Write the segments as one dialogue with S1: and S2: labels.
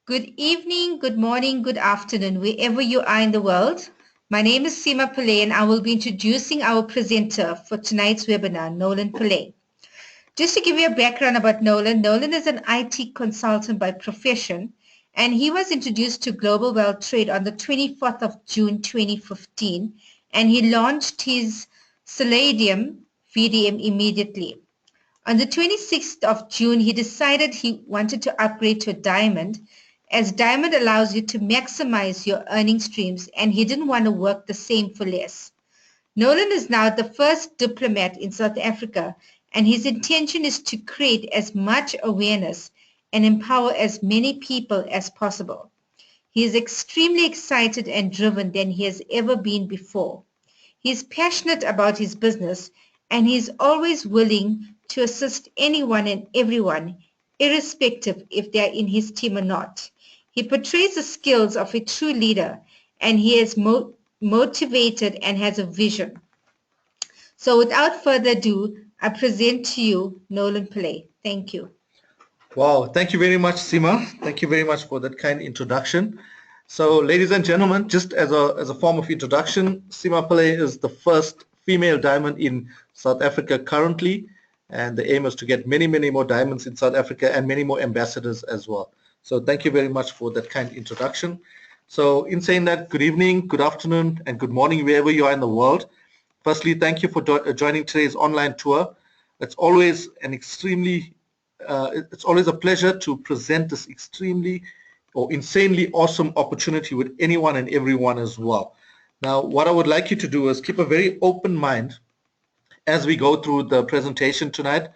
S1: Good evening, good morning, good afternoon, wherever you are in the world. My name is Seema Pillay and I will be introducing our presenter for tonight's webinar, Nolan Pillay. Just to give you a background about Nolan, Nolan is an IT consultant by profession and he was introduced to global wealth trade on the 24th of June 2015 and he launched his Palladium VDM immediately. On the 26th of June, he decided he wanted to upgrade to a diamond as diamond allows you to maximize your earning streams and he didn't want to work the same for less. Nolan is now the first diplomat in South Africa and his intention is to create as much awareness and empower as many people as possible. He is extremely excited and driven than he has ever been before. He is passionate about his business and he is always willing to assist anyone and everyone, irrespective if they are in his team or not. He portrays the skills of a true leader and he is motivated and has a vision. So without further ado, I present to you Nolan Pillay. Thank you.
S2: Wow, thank you very much, Seema. Thank you very much for that kind introduction. So, ladies and gentlemen, just as a form of introduction, Seema Pillay is the first female diamond in South Africa currently, and the aim is to get many, many more diamonds in South Africa and many more ambassadors as well. So thank you very much for that kind introduction. So in saying that, good evening, good afternoon, and good morning wherever you are in the world. Firstly, thank you for joining today's online tour. It's always it's always a pleasure to present this extremely or insanely awesome opportunity with anyone and everyone as well. Now, what I would like you to do is keep a very open mind as we go through the presentation tonight.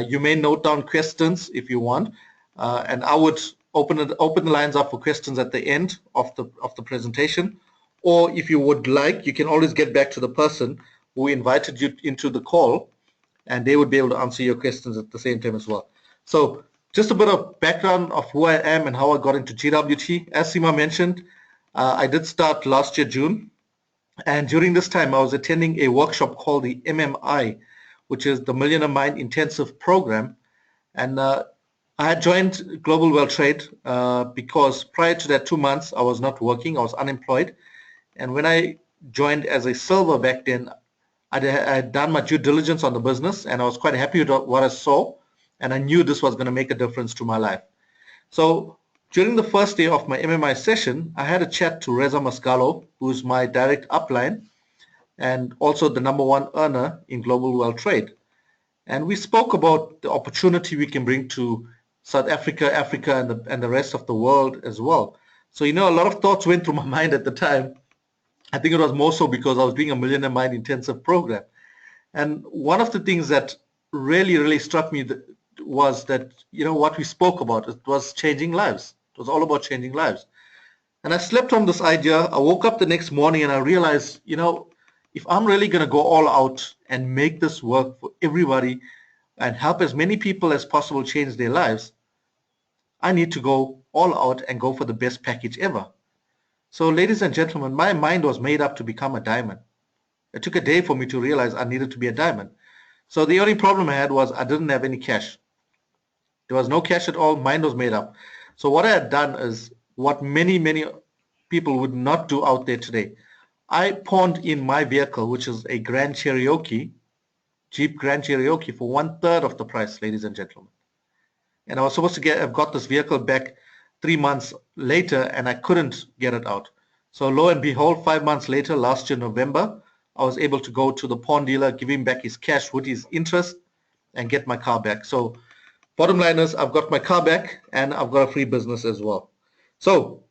S2: You may note down questions if you want, and I would open the lines up for questions at the end of the presentation. Or if you would like, you can always get back to the person who invited you into the call, and they would be able to answer your questions at the same time as well. So just a bit of background of who I am and how I got into GWT. As Seema mentioned, I did start last year, June. And during this time, I was attending a workshop called the MMI, which is the Millionaire Mind Intensive Program. And I had joined Global Wealth Trade because prior to that 2 months, I was not working. I was unemployed. And when I joined as a silver back then, I had done my due diligence on the business, and I was quite happy with what I saw. And I knew this was going to make a difference to my life. So during the first day of my MMI session, I had a chat to Reza Mascalo, who's my direct upline and also the #1 earner in Global Wealth Trade. And we spoke about the opportunity we can bring to South Africa, Africa, and the rest of the world as well. So, a lot of thoughts went through my mind at the time. I think it was more so because I was doing a Millionaire Mind Intensive program. And one of the things that really, really struck me was that, what we spoke about, it was changing lives. It was all about changing lives. And I slept on this idea. I woke up the next morning and I realized, if I'm really going to go all out and make this work for everybody and help as many people as possible change their lives, I need to go all out and go for the best package ever. So ladies and gentlemen, my mind was made up to become a diamond. It took a day for me to realize I needed to be a diamond. So the only problem I had was I didn't have any cash. There was no cash at all. Mind was made up. So what I had done is what many, many people would not do out there today. I pawned in my vehicle, which is a Grand Cherokee, Jeep Grand Cherokee, for 1/3 of the price, ladies and gentlemen. And I was supposed to have got this vehicle back 3 months later, and I couldn't get it out. So lo and behold, 5 months later, last year, November, I was able to go to the pawn dealer, give him back his cash with his interest, and get my car back. So bottom line is I've got my car back and I've got a free business as well. So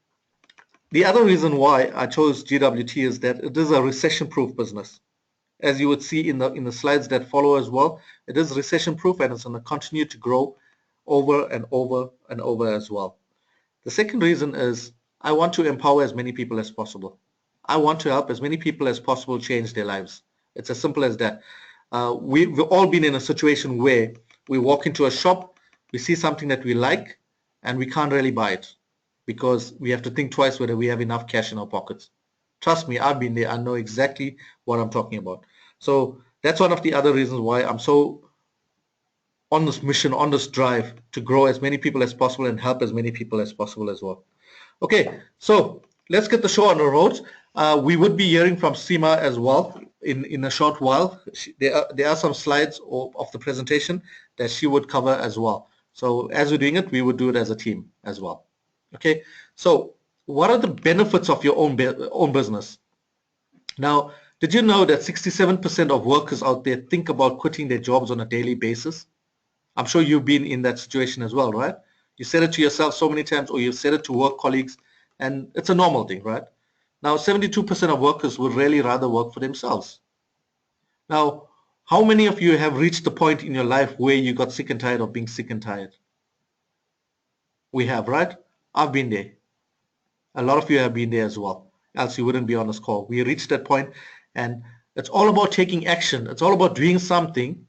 S2: the other reason why I chose GWT is that it is a recession-proof business. As you would see in the slides that follow as well, it is recession-proof and it's going to continue to grow over and over and over as well. The second reason is I want to empower as many people as possible. I want to help as many people as possible change their lives. It's as simple as that. We've all been in a situation where we walk into a shop, we see something that we like, and we can't really buy it because we have to think twice whether we have enough cash in our pockets. Trust me, I've been there. I know exactly what I'm talking about. So that's one of the other reasons why I'm so on this mission, on this drive to grow as many people as possible and help as many people as possible as well. Okay, so let's get the show on the road. We would be hearing from Seema as well in a short while. There are some slides of the presentation that she would cover as well. So as we're doing it, we would do it as a team as well. Okay, so what are the benefits of your own business? Now, did you know that 67% of workers out there think about quitting their jobs on a daily basis? I'm sure you've been in that situation as well, right? You said it to yourself so many times, or you've said it to work colleagues, and it's a normal thing, right? Now, 72% of workers would really rather work for themselves. Now, how many of you have reached the point in your life where you got sick and tired of being sick and tired? We have, right? I've been there. A lot of you have been there as well, else you wouldn't be on this call. We reached that point, and it's all about taking action. It's all about doing something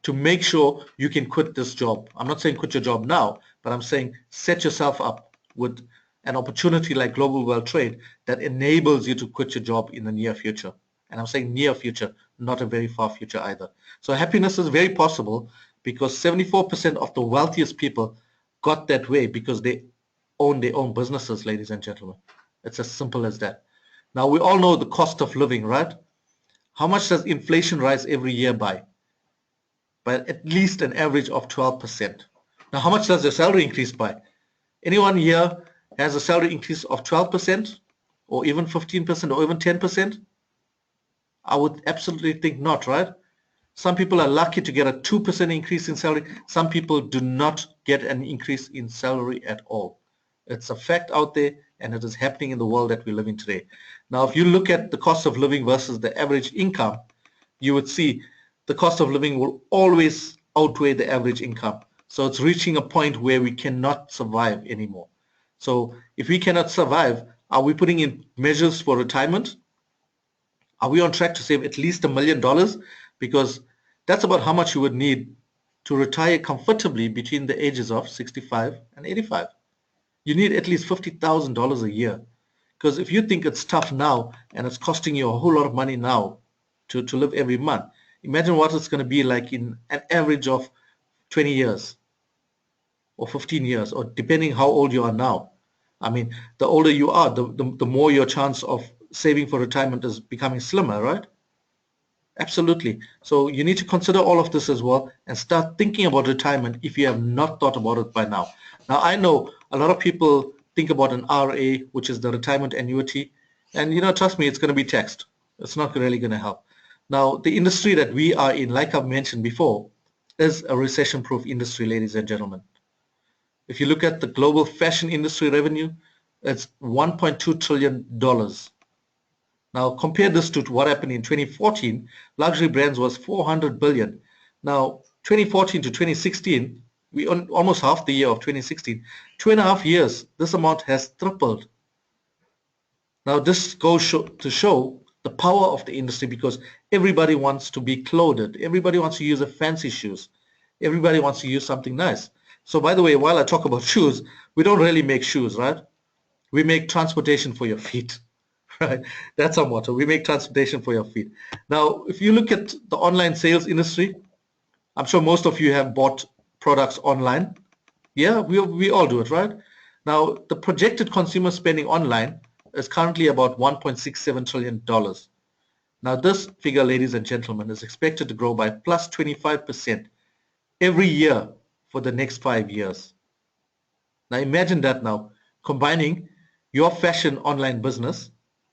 S2: to make sure you can quit this job. I'm not saying quit your job now, but I'm saying set yourself up with an opportunity like Global World Trade that enables you to quit your job in the near future. And I'm saying near future, not a very far future either. So happiness is very possible because 74% of the wealthiest people got that way because they own their own businesses, ladies and gentlemen. It's as simple as that. Now we all know the cost of living, right? How much does inflation rise every year by? By at least an average of 12%. Now, how much does your salary increase by? Anyone here has a salary increase of 12% or even 15% or even 10%? I would absolutely think not, right? Some people are lucky to get a 2% increase in salary. Some people do not get an increase in salary at all. It's a fact out there, and it is happening in the world that we live in today. Now, if you look at the cost of living versus the average income, you would see the cost of living will always outweigh the average income. So it's reaching a point where we cannot survive anymore. So if we cannot survive, are we putting in measures for retirement? Are we on track to save at least $1 million? Because that's about how much you would need to retire comfortably between the ages of 65 and 85. You need at least $50,000 a year. Because if you think it's tough now and it's costing you a whole lot of money now to live every month, imagine what it's going to be like in an average of 20 years or 15 years, or depending how old you are now. I mean, the older you are, the more your chance of saving for retirement is becoming slimmer, right? Absolutely. So you need to consider all of this as well and start thinking about retirement if you have not thought about it by now. Now, I know a lot of people think about an RA, which is the retirement annuity, and trust me, it's going to be taxed. It's not really going to help. Now, the industry that we are in, like I've mentioned before, is a recession-proof industry, ladies and gentlemen. If you look at the global fashion industry revenue, it's $1.2 trillion. Now compare this to what happened in 2014. Luxury brands was 400 billion. Now 2014 to 2016, we almost half the year of 2016, 2.5 years, this amount has tripled. Now this goes to show the power of the industry because everybody wants to be clothed. Everybody wants to use a fancy shoes. Everybody wants to use something nice. So by the way, while I talk about shoes, we don't really make shoes, right? We make transportation for your feet. Right, that's our motto. We make transportation for your feet. Now, if you look at the online sales industry, I'm sure most of you have bought products online. Yeah, we all do it, right? Now, the projected consumer spending online is currently about $1.67 trillion. Now, this figure, ladies and gentlemen, is expected to grow by plus 25% every year for the next 5 years. Now, imagine that now, combining your fashion online business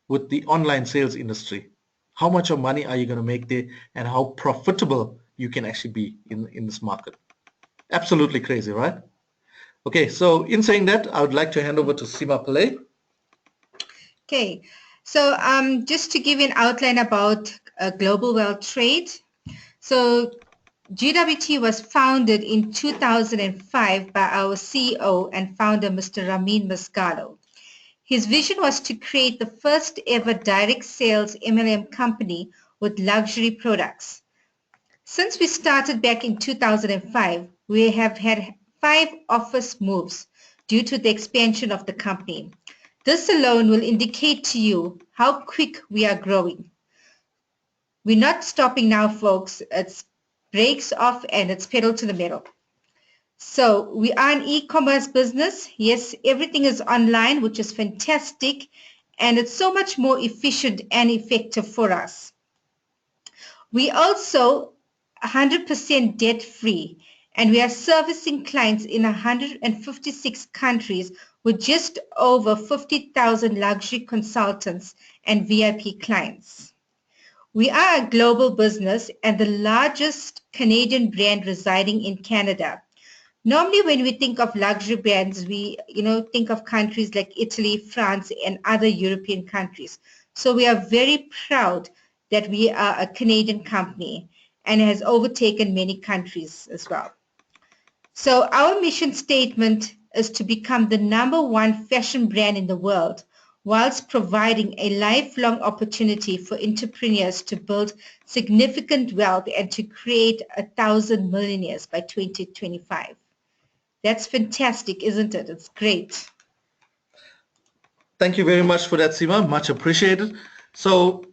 S2: with the online sales industry. How much of money are you going to make there and how profitable you can actually be in this market? Absolutely crazy, right? Okay, so in saying that, I would like to hand over to Seema Pillay.
S1: Okay, so just to give you an outline about Global World Trade. So GWT was founded in 2005 by our CEO and founder, Mr. Ramin Mascalo. His vision was to create the first ever direct sales MLM company with luxury products. Since we started back in 2005, we have had 5 office moves due to the expansion of the company. This alone will indicate to you how quick we are growing. We're not stopping now, folks. It's brakes off and it's pedal to the metal. So we are an e-commerce business. Yes, everything is online, which is fantastic, and it's so much more efficient and effective for us. We also 100% debt free, and we are servicing clients in 156 countries with just over 50,000 luxury consultants and VIP clients. We are a global business and the largest Canadian brand residing in Canada. Normally, when we think of luxury brands, we think of countries like Italy, France, and other European countries. So we are very proud that we are a Canadian company and has overtaken many countries as well. So our mission statement is to become the #1 fashion brand in the world, whilst providing a lifelong opportunity for entrepreneurs to build significant wealth and to create 1,000 millionaires by 2025. That's fantastic, isn't it? It's great.
S2: Thank you very much for that, Seema. Much appreciated. So,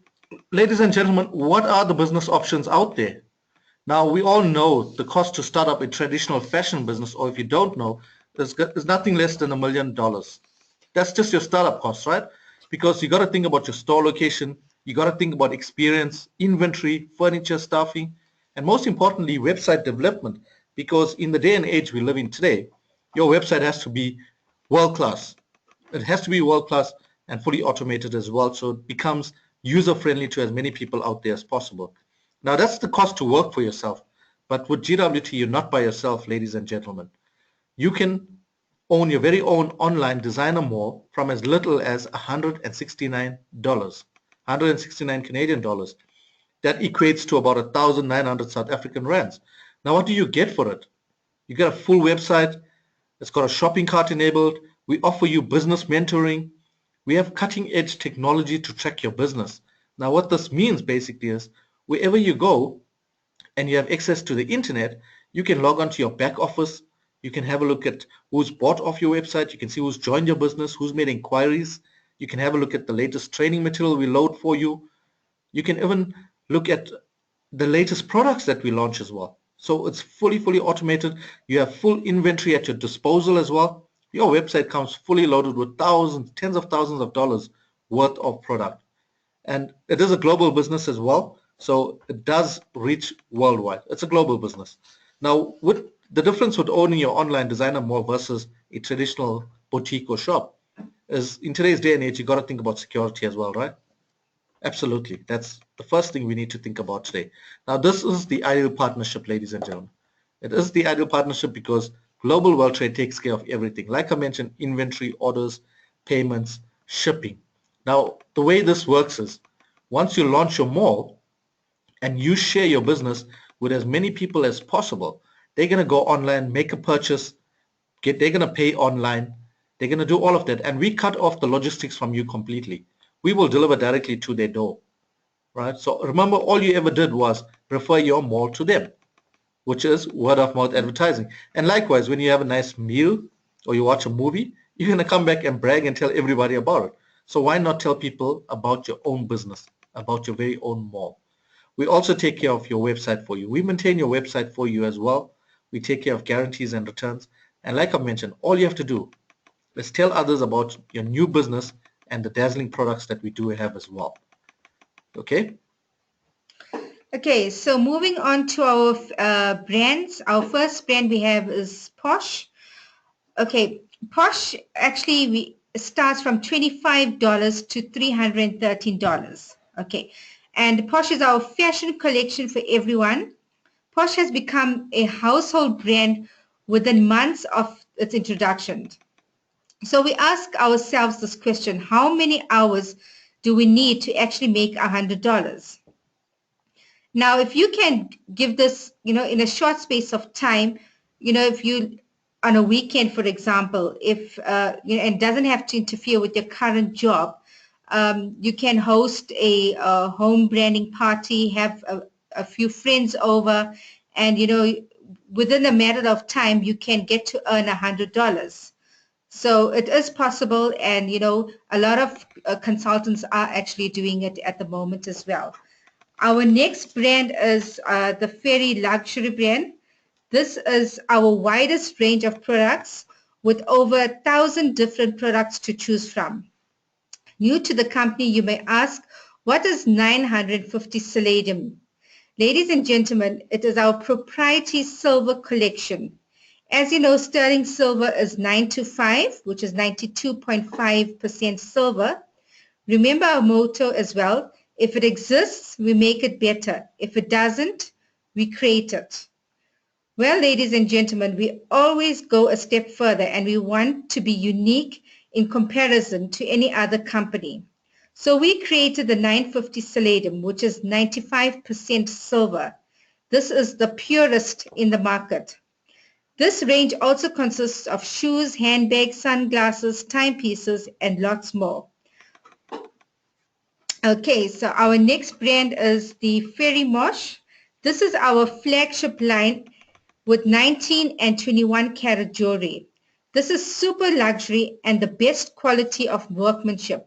S2: ladies and gentlemen, what are the business options out there? Now, we all know the cost to start up a traditional fashion business, or if you don't know, is nothing less than $1 million. That's just your startup cost, right? Because you got to think about your store location, you got to think about experience, inventory, furniture, staffing, and most importantly, website development. Because in the day and age we live in today, your website has to be world class. It has to be world class and fully automated as well, so it becomes user friendly to as many people out there as possible. Now that's the cost to work for yourself. But with GWT, you're not by yourself, ladies and gentlemen. You can own your very own online designer mall from as little as $169, 169 Canadian dollars. That equates to about 1,900 South African rands. Now what do you get for it? You get a full website. It's got a shopping cart enabled. We offer you business mentoring. We have cutting edge technology to track your business. Now what this means basically is wherever you go and you have access to the internet, you can log on to your back office. You can have a look at who's bought off your website. You can see who's joined your business, who's made inquiries. You can have a look at the latest training material we load for you. You can even look at the latest products that we launch as well. So it's fully automated. You have full inventory at your disposal as well. Your website comes fully loaded with thousands, tens of thousands of dollars worth of product. And it is a global business as well. So it does reach worldwide. It's a global business. Now, with the difference with owning your online designer mall versus a traditional boutique or shop is in today's day and age, you got to think about security as well, right? Absolutely. That's the first thing we need to think about today. Now, this is the ideal partnership, ladies and gentlemen. It is the ideal partnership because Global World Trade takes care of everything. Like I mentioned, inventory, orders, payments, shipping. Now, the way this works is once you launch your mall and you share your business with as many people as possible, they're going to go online, make a purchase, they're going to pay online, they're going to do all of that. And we cut off the logistics from you completely. We will deliver directly to their door, right? So remember, all you ever did was refer your mall to them, which is word of mouth advertising. And likewise, when you have a nice meal or you watch a movie, you're going to come back and brag and tell everybody about it. So why not tell people about your own business, about your very own mall? We also take care of your website for you. We maintain your website for you as well. We take care of guarantees and returns. And like I mentioned, all you have to do is tell others about your new business and the dazzling products that we do have as well. Okay?
S1: Okay, so moving on to our brands. Our first brand we have is Posh. Okay, Posh actually starts from $25 to $313. Okay, and Posh is our fashion collection for everyone. Posh has become a household brand within months of its introduction. So we ask ourselves this question: how many hours do we need to actually make $100? Now, if you can give this, in a short space of time, if you, on a weekend, for example, if, and doesn't have to interfere with your current job, you can host a home branding party, have a few friends over, and, within a matter of time, you can get to earn $100. So it is possible, and, a lot of consultants are actually doing it at the moment as well. Our next brand is the Fairy Luxury brand. This is our widest range of products with over 1,000 different products to choose from. New to the company, you may ask, what is 950 Palladium? Ladies and gentlemen, it is our proprietary silver collection. As you know, sterling silver is 925, which is 92.5% silver. Remember our motto as well, if it exists, we make it better. If it doesn't, we create it. Well, ladies and gentlemen, we always go a step further and we want to be unique in comparison to any other company. So we created the 950 Palladium, which is 95% silver. This is the purest in the market. This range also consists of shoes, handbags, sunglasses, timepieces, and lots more. Okay, so our next brand is the Fairy Mosh. This is our flagship line with 19 and 21 karat jewelry. This is super luxury and the best quality of workmanship.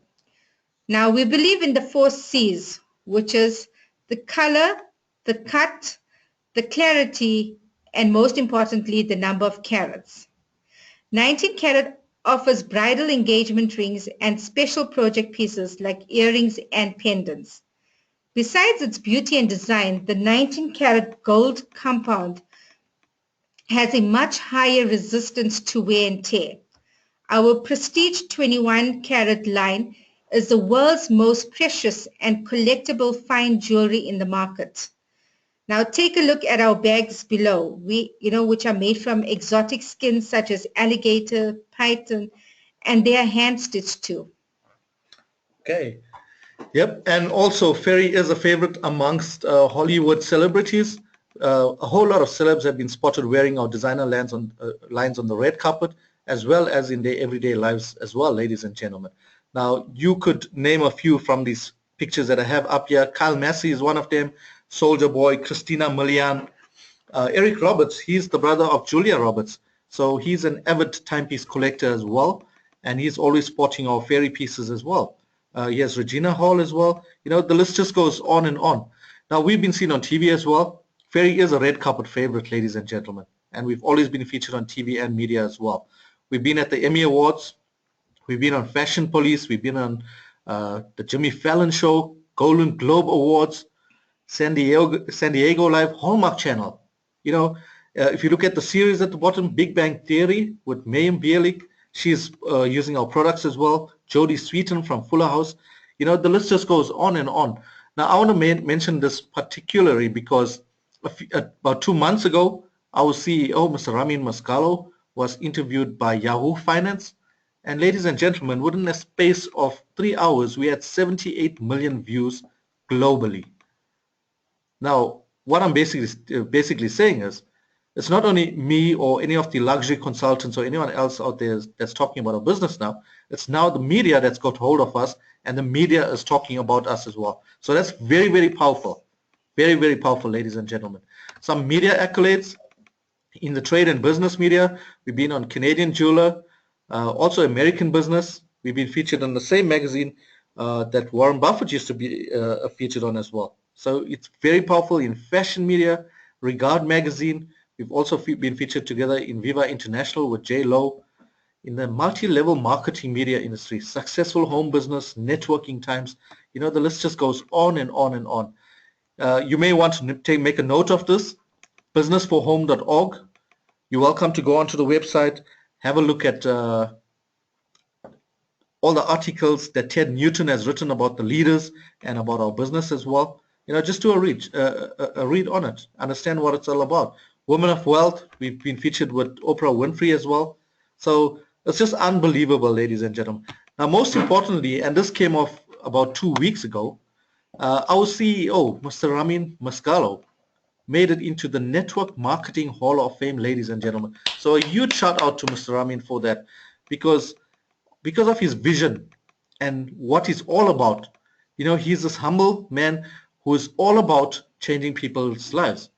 S1: Now we believe in the 4 C's, which is the color, the cut, the clarity, and most importantly, the number of carats. 19 karat offers bridal engagement rings and special project pieces like earrings and pendants. Besides its beauty and design, the 19 karat gold compound has a much higher resistance to wear and tear. Our prestige 21 karat line is the world's most precious and collectible fine jewelry in the market. Now take a look at our bags below, which are made from exotic skins such as alligator, python, and they are hand stitched too.
S2: Okay. Yep, and also Ferry is a favorite amongst Hollywood celebrities. A whole lot of celebs have been spotted wearing our designer lines on the red carpet, as well as in their everyday lives as well, ladies and gentlemen. Now, you could name a few from these pictures that I have up here. Kyle Massey is one of them, Soldier Boy, Christina Milian, Eric Roberts, he's the brother of Julia Roberts. So he's an avid timepiece collector as well, and he's always sporting our fairy pieces as well. He has Regina Hall as well. You know, the list just goes on and on. Now, we've been seen on TV as well. Fairy is a red carpet favorite, ladies and gentlemen, and we've always been featured on TV and media as well. We've been at the Emmy Awards. We've been on Fashion Police. We've been on the Jimmy Fallon Show, Golden Globe Awards, San Diego Live, Hallmark Channel. You know, if you look at the series at the bottom, Big Bang Theory with Mayim Bialik, she's using our products as well. Jodie Sweetin from Fuller House. You know, the list just goes on and on. Now, I want to mention this particularly because about 2 months ago, our CEO, Mr. Ramin Mascalo, was interviewed by Yahoo Finance. And ladies and gentlemen, within a space of 3 hours, we had 78 million views globally. Now, what I'm basically saying is, it's not only me or any of the luxury consultants or anyone else out there that's talking about our business now. It's now the media that's got hold of us, and the media is talking about us as well. So that's very, very powerful. Very, very powerful, ladies and gentlemen. Some media accolades in the trade and business media. We've been on Canadian Jeweler, also American Business. We've been featured in the same magazine that Warren Buffett used to be featured on as well. So it's very powerful in fashion media, Regard Magazine. We've also been featured together in Viva International with J. Lo. In the multi-level marketing media industry, Successful Home Business, Networking Times, you know, the list just goes on and on and on. You may want to make a note of this, businessforhome.org. You're welcome to go onto the website, have a look at all the articles that Ted Newton has written about the leaders and about our business as well. You know, just do a read on it, understand what it's all about. Women of Wealth, we've been featured with Oprah Winfrey as well. So it's just unbelievable, ladies and gentlemen. Now, most importantly, and this came off about 2 weeks ago, our CEO, Mr. Ramin Mascalo, made it into the Network Marketing Hall of Fame, ladies and gentlemen. So a huge shout out to Mr. Ramin for that, because of his vision and what he's all about. You know, he's this humble man who is all about changing people's lives.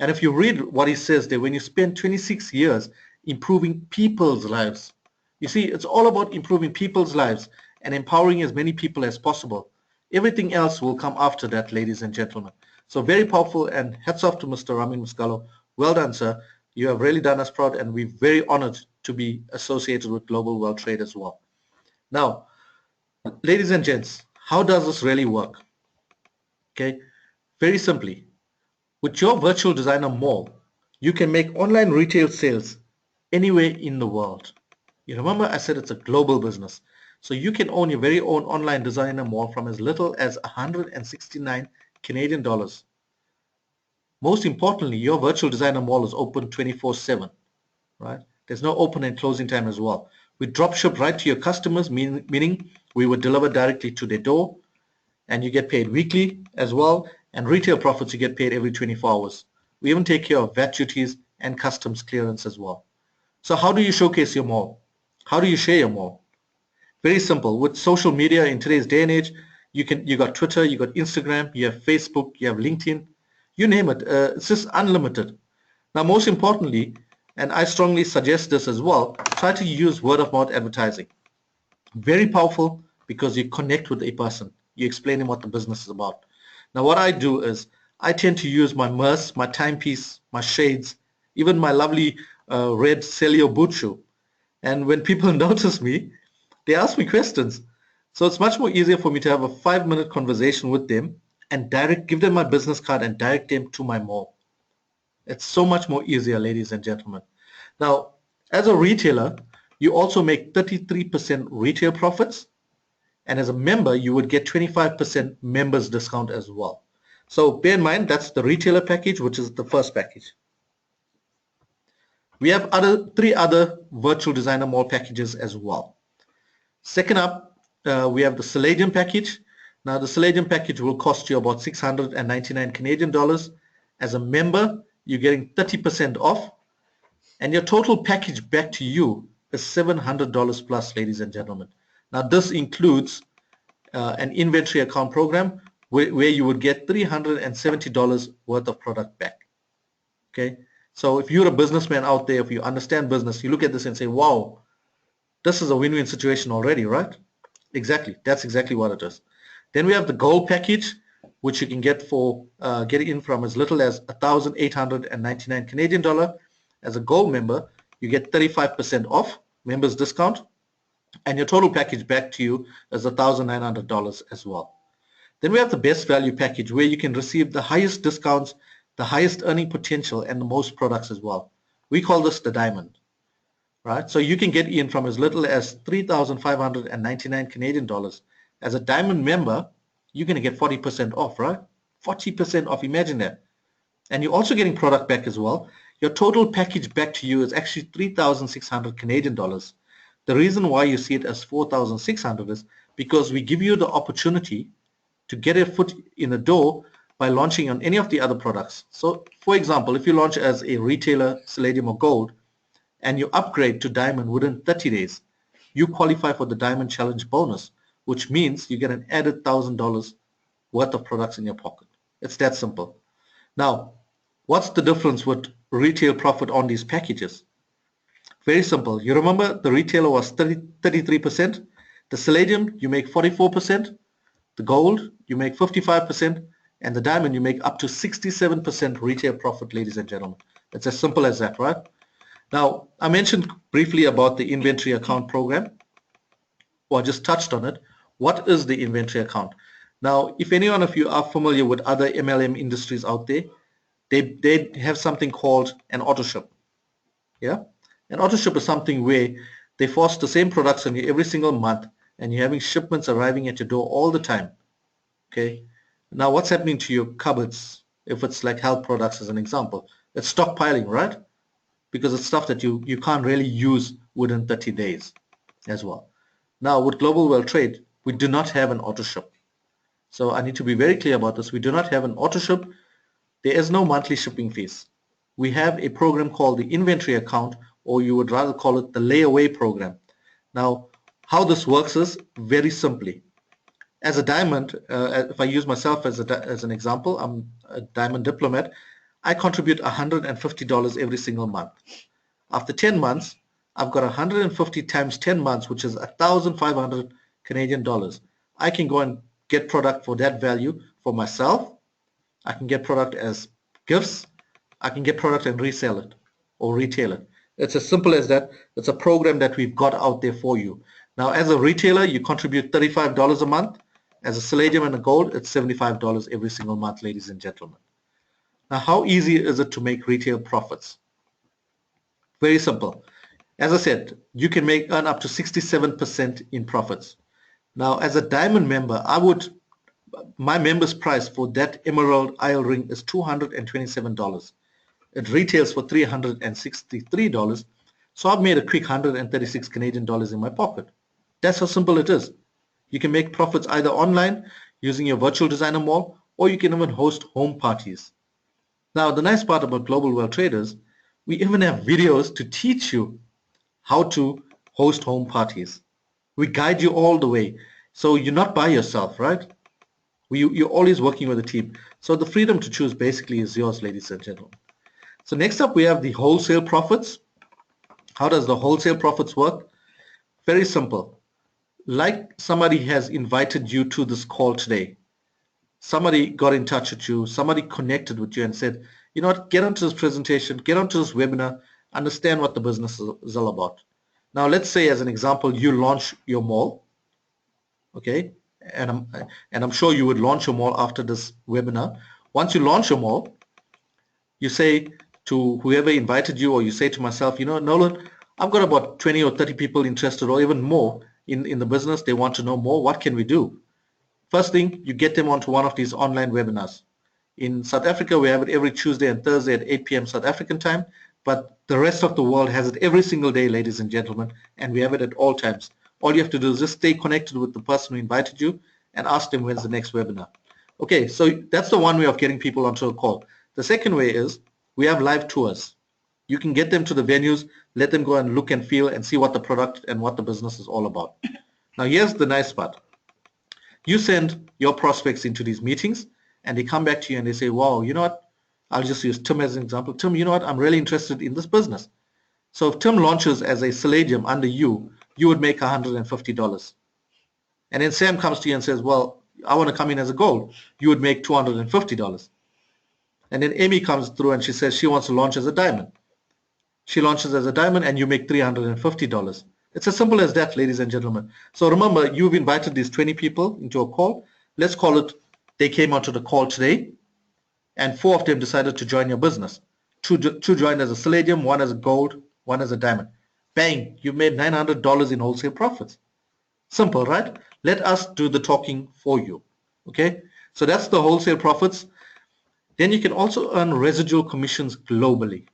S2: And if you read what he says there, when you spend 26 years improving people's lives, you see, it's all about improving people's lives and empowering as many people as possible. Everything else will come after that, ladies and gentlemen. So very powerful, and hats off to Mr. Ramin Muscalo. Well done, sir. You have really done us proud, and we're very honored to be associated with Global World Trade as well. Now, ladies and gents, how does this really work? Okay, very simply, with your virtual designer mall, you can make online retail sales anywhere in the world. You remember I said it's a global business. So you can own your very own online designer mall from as little as 169 Canadian dollars. Most importantly, your virtual designer mall is open 24/7, right? There's no open and closing time as well. We drop ship right to your customers, meaning we would deliver directly to their door, and you get paid weekly as well, and retail profits you get paid every 24 hours. We even take care of VAT duties and customs clearance as well. So how do you showcase your mall? How do you share your mall? Very simple. With social media in today's day and age, you got Twitter, you got Instagram, you have Facebook, you have LinkedIn, you name it. It's just unlimited. Now, most importantly, and I strongly suggest this as well, try to use word of mouth advertising. Very powerful because you connect with a person. You explain him what the business is about. Now, what I do is I tend to use my merce, my timepiece, my shades, even my lovely red Celio boot shoe. And when people notice me, they ask me questions. So it's much more easier for me to have a 5-minute conversation with them and give them my business card and direct them to my mall. It's so much more easier, ladies and gentlemen. Now, as a retailer, you also make 33% retail profits, and as a member, you would get 25% members discount as well. So bear in mind, that's the retailer package, which is the first package. We have three other virtual designer mall packages as well. Second up, we have the Selenium package. Now the Selenium package will cost you about 699 Canadian dollars. As a member, you're getting 30% off, and your total package back to you is $700 plus, ladies and gentlemen. Now this includes an inventory account program where you would get $370 worth of product back. Okay, so if you're a businessman out there, if you understand business, you look at this and say, wow, this is a win-win situation already, right? Exactly, that's exactly what it is. Then we have the gold package, which you can get for getting in from as little as 1,899 Canadian dollar. As a gold member, you get 35% off, members discount, and your total package back to you is $1,900 as well. Then we have the best value package, where you can receive the highest discounts, the highest earning potential, and the most products as well. We call this the diamond, right? So you can get in from as little as 3,599 Canadian dollars. As a diamond member, you're going to get 40% off, right? 40% off, imagine that. And you're also getting product back as well. Your total package back to you is actually 3,600 Canadian dollars. The reason why you see it as 4,600 is because we give you the opportunity to get a foot in the door by launching on any of the other products. So for example, if you launch as a retailer, Selenium or Gold, and you upgrade to Diamond within 30 days, you qualify for the Diamond Challenge bonus, which means you get an added $1,000 worth of products in your pocket. It's that simple. Now, what's the difference with retail profit on these packages? Very simple. You remember the retailer was 33%. The Selenium, you make 44%. The Gold, you make 55%. And the Diamond, you make up to 67% retail profit, ladies and gentlemen. It's as simple as that, right? Now, I mentioned briefly about the inventory account program, or I just touched on it. What is the inventory account? Now, if any one of you are familiar with other MLM industries out there, they have something called an auto ship. Yeah? An auto ship is something where they force the same products on you every single month, and you're having shipments arriving at your door all the time. Okay? Now, what's happening to your cupboards? If it's like health products as an example, it's stockpiling, right? Because it's stuff that you can't really use within 30 days as well. Now, with Global World Trade, we do not have an auto ship. So I need to be very clear about this. We do not have an auto ship. There is no monthly shipping fees. We have a program called the inventory account, or you would rather call it the layaway program. Now, how this works is very simply. As a diamond, if I use myself as an example, I'm a diamond diplomat, I contribute $150 every single month. After 10 months, I've got 150 times 10 months, which is 1,500 Canadian dollars. I can go and get product for that value for myself. I can get product as gifts. I can get product and resell it or retail it. It's as simple as that. It's a program that we've got out there for you. Now, as a retailer, you contribute $35 a month. As a Palladium and a Gold, it's $75 every single month, ladies and gentlemen. Now, how easy is it to make retail profits? Very simple. As I said, you can earn up to 67% in profits. Now, as a Diamond member, my member's price for that Emerald Isle ring is $227. It retails for $363. So I've made a quick 136 Canadian dollars in my pocket. That's how simple it is. You can make profits either online using your virtual designer mall, or you can even host home parties. Now, the nice part about Global World Traders, we even have videos to teach you how to host home parties. We guide you all the way. So you're not by yourself, right? You're always working with a team. So the freedom to choose basically is yours, ladies and gentlemen. So next up, we have the wholesale profits. How does the wholesale profits work? Very simple. Like somebody has invited you to this call today. Somebody got in touch with you. Somebody connected with you and said, you know what, get onto this presentation, get onto this webinar, understand what the business is all about. Now, let's say, as an example, you launch your mall. Okay, and I'm sure you would launch your mall after this webinar. Once you launch your mall, you say to whoever invited you, or you say to myself, you know, Nolan, I've got about 20 or 30 people interested, or even more in the business. They want to know more. What can we do? First thing, you get them onto one of these online webinars. In South Africa, we have it every Tuesday and Thursday at 8 p.m. South African time, but the rest of the world has it every single day, ladies and gentlemen, and we have it at all times. All you have to do is just stay connected with the person who invited you and ask them when's the next webinar. Okay, so that's the one way of getting people onto a call. The second way is we have live tours. You can get them to the venues, let them go and look and feel and see what the product and what the business is all about. Now, here's the nice part. You send your prospects into these meetings and they come back to you and they say, wow, you know what? I'll just use Tim as an example. Tim, you know what? I'm really interested in this business. So if Tim launches as a Palladium under you, you would make $150. And then Sam comes to you and says, well, I want to come in as a Gold. You would make $250. And then Amy comes through and she says she wants to launch as a Diamond. She launches as a Diamond and you make $350. It's as simple as that, ladies and gentlemen. So remember, you've invited these 20 people into a call. Let's call it, they came onto the call today and 4 of them decided to join your business. Two joined as a Palladium, 1 as a Gold, 1 as a Diamond. Bang, you made $900 in wholesale profits. Simple, right? Let us do the talking for you. Okay, so that's the wholesale profits. Then you can also earn residual commissions globally.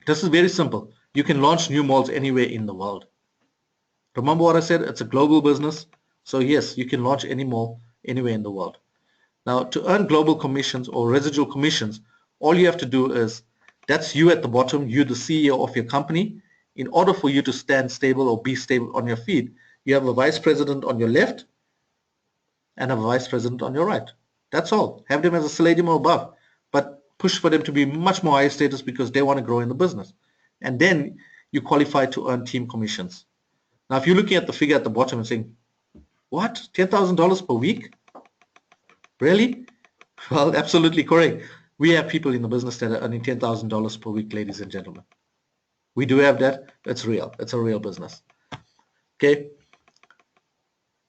S2: This is very simple. You can launch new malls anywhere in the world. Remember what I said? It's a global business. So yes, you can launch any mall anywhere in the world. Now, to earn global commissions or residual commissions, all you have to do is, that's you at the bottom, you the CEO of your company. In order for you to stand stable or be stable on your feet, you have a vice president on your left and a vice president on your right. That's all. Have them as a Palladium or above, but push for them to be much more higher status because they want to grow in the business. And then you qualify to earn team commissions. Now, if you're looking at the figure at the bottom and saying, what, $10,000 per week? Really? Well, absolutely correct. We have people in the business that are earning $10,000 per week, ladies and gentlemen. We do have that. It's real. It's a real business. Okay.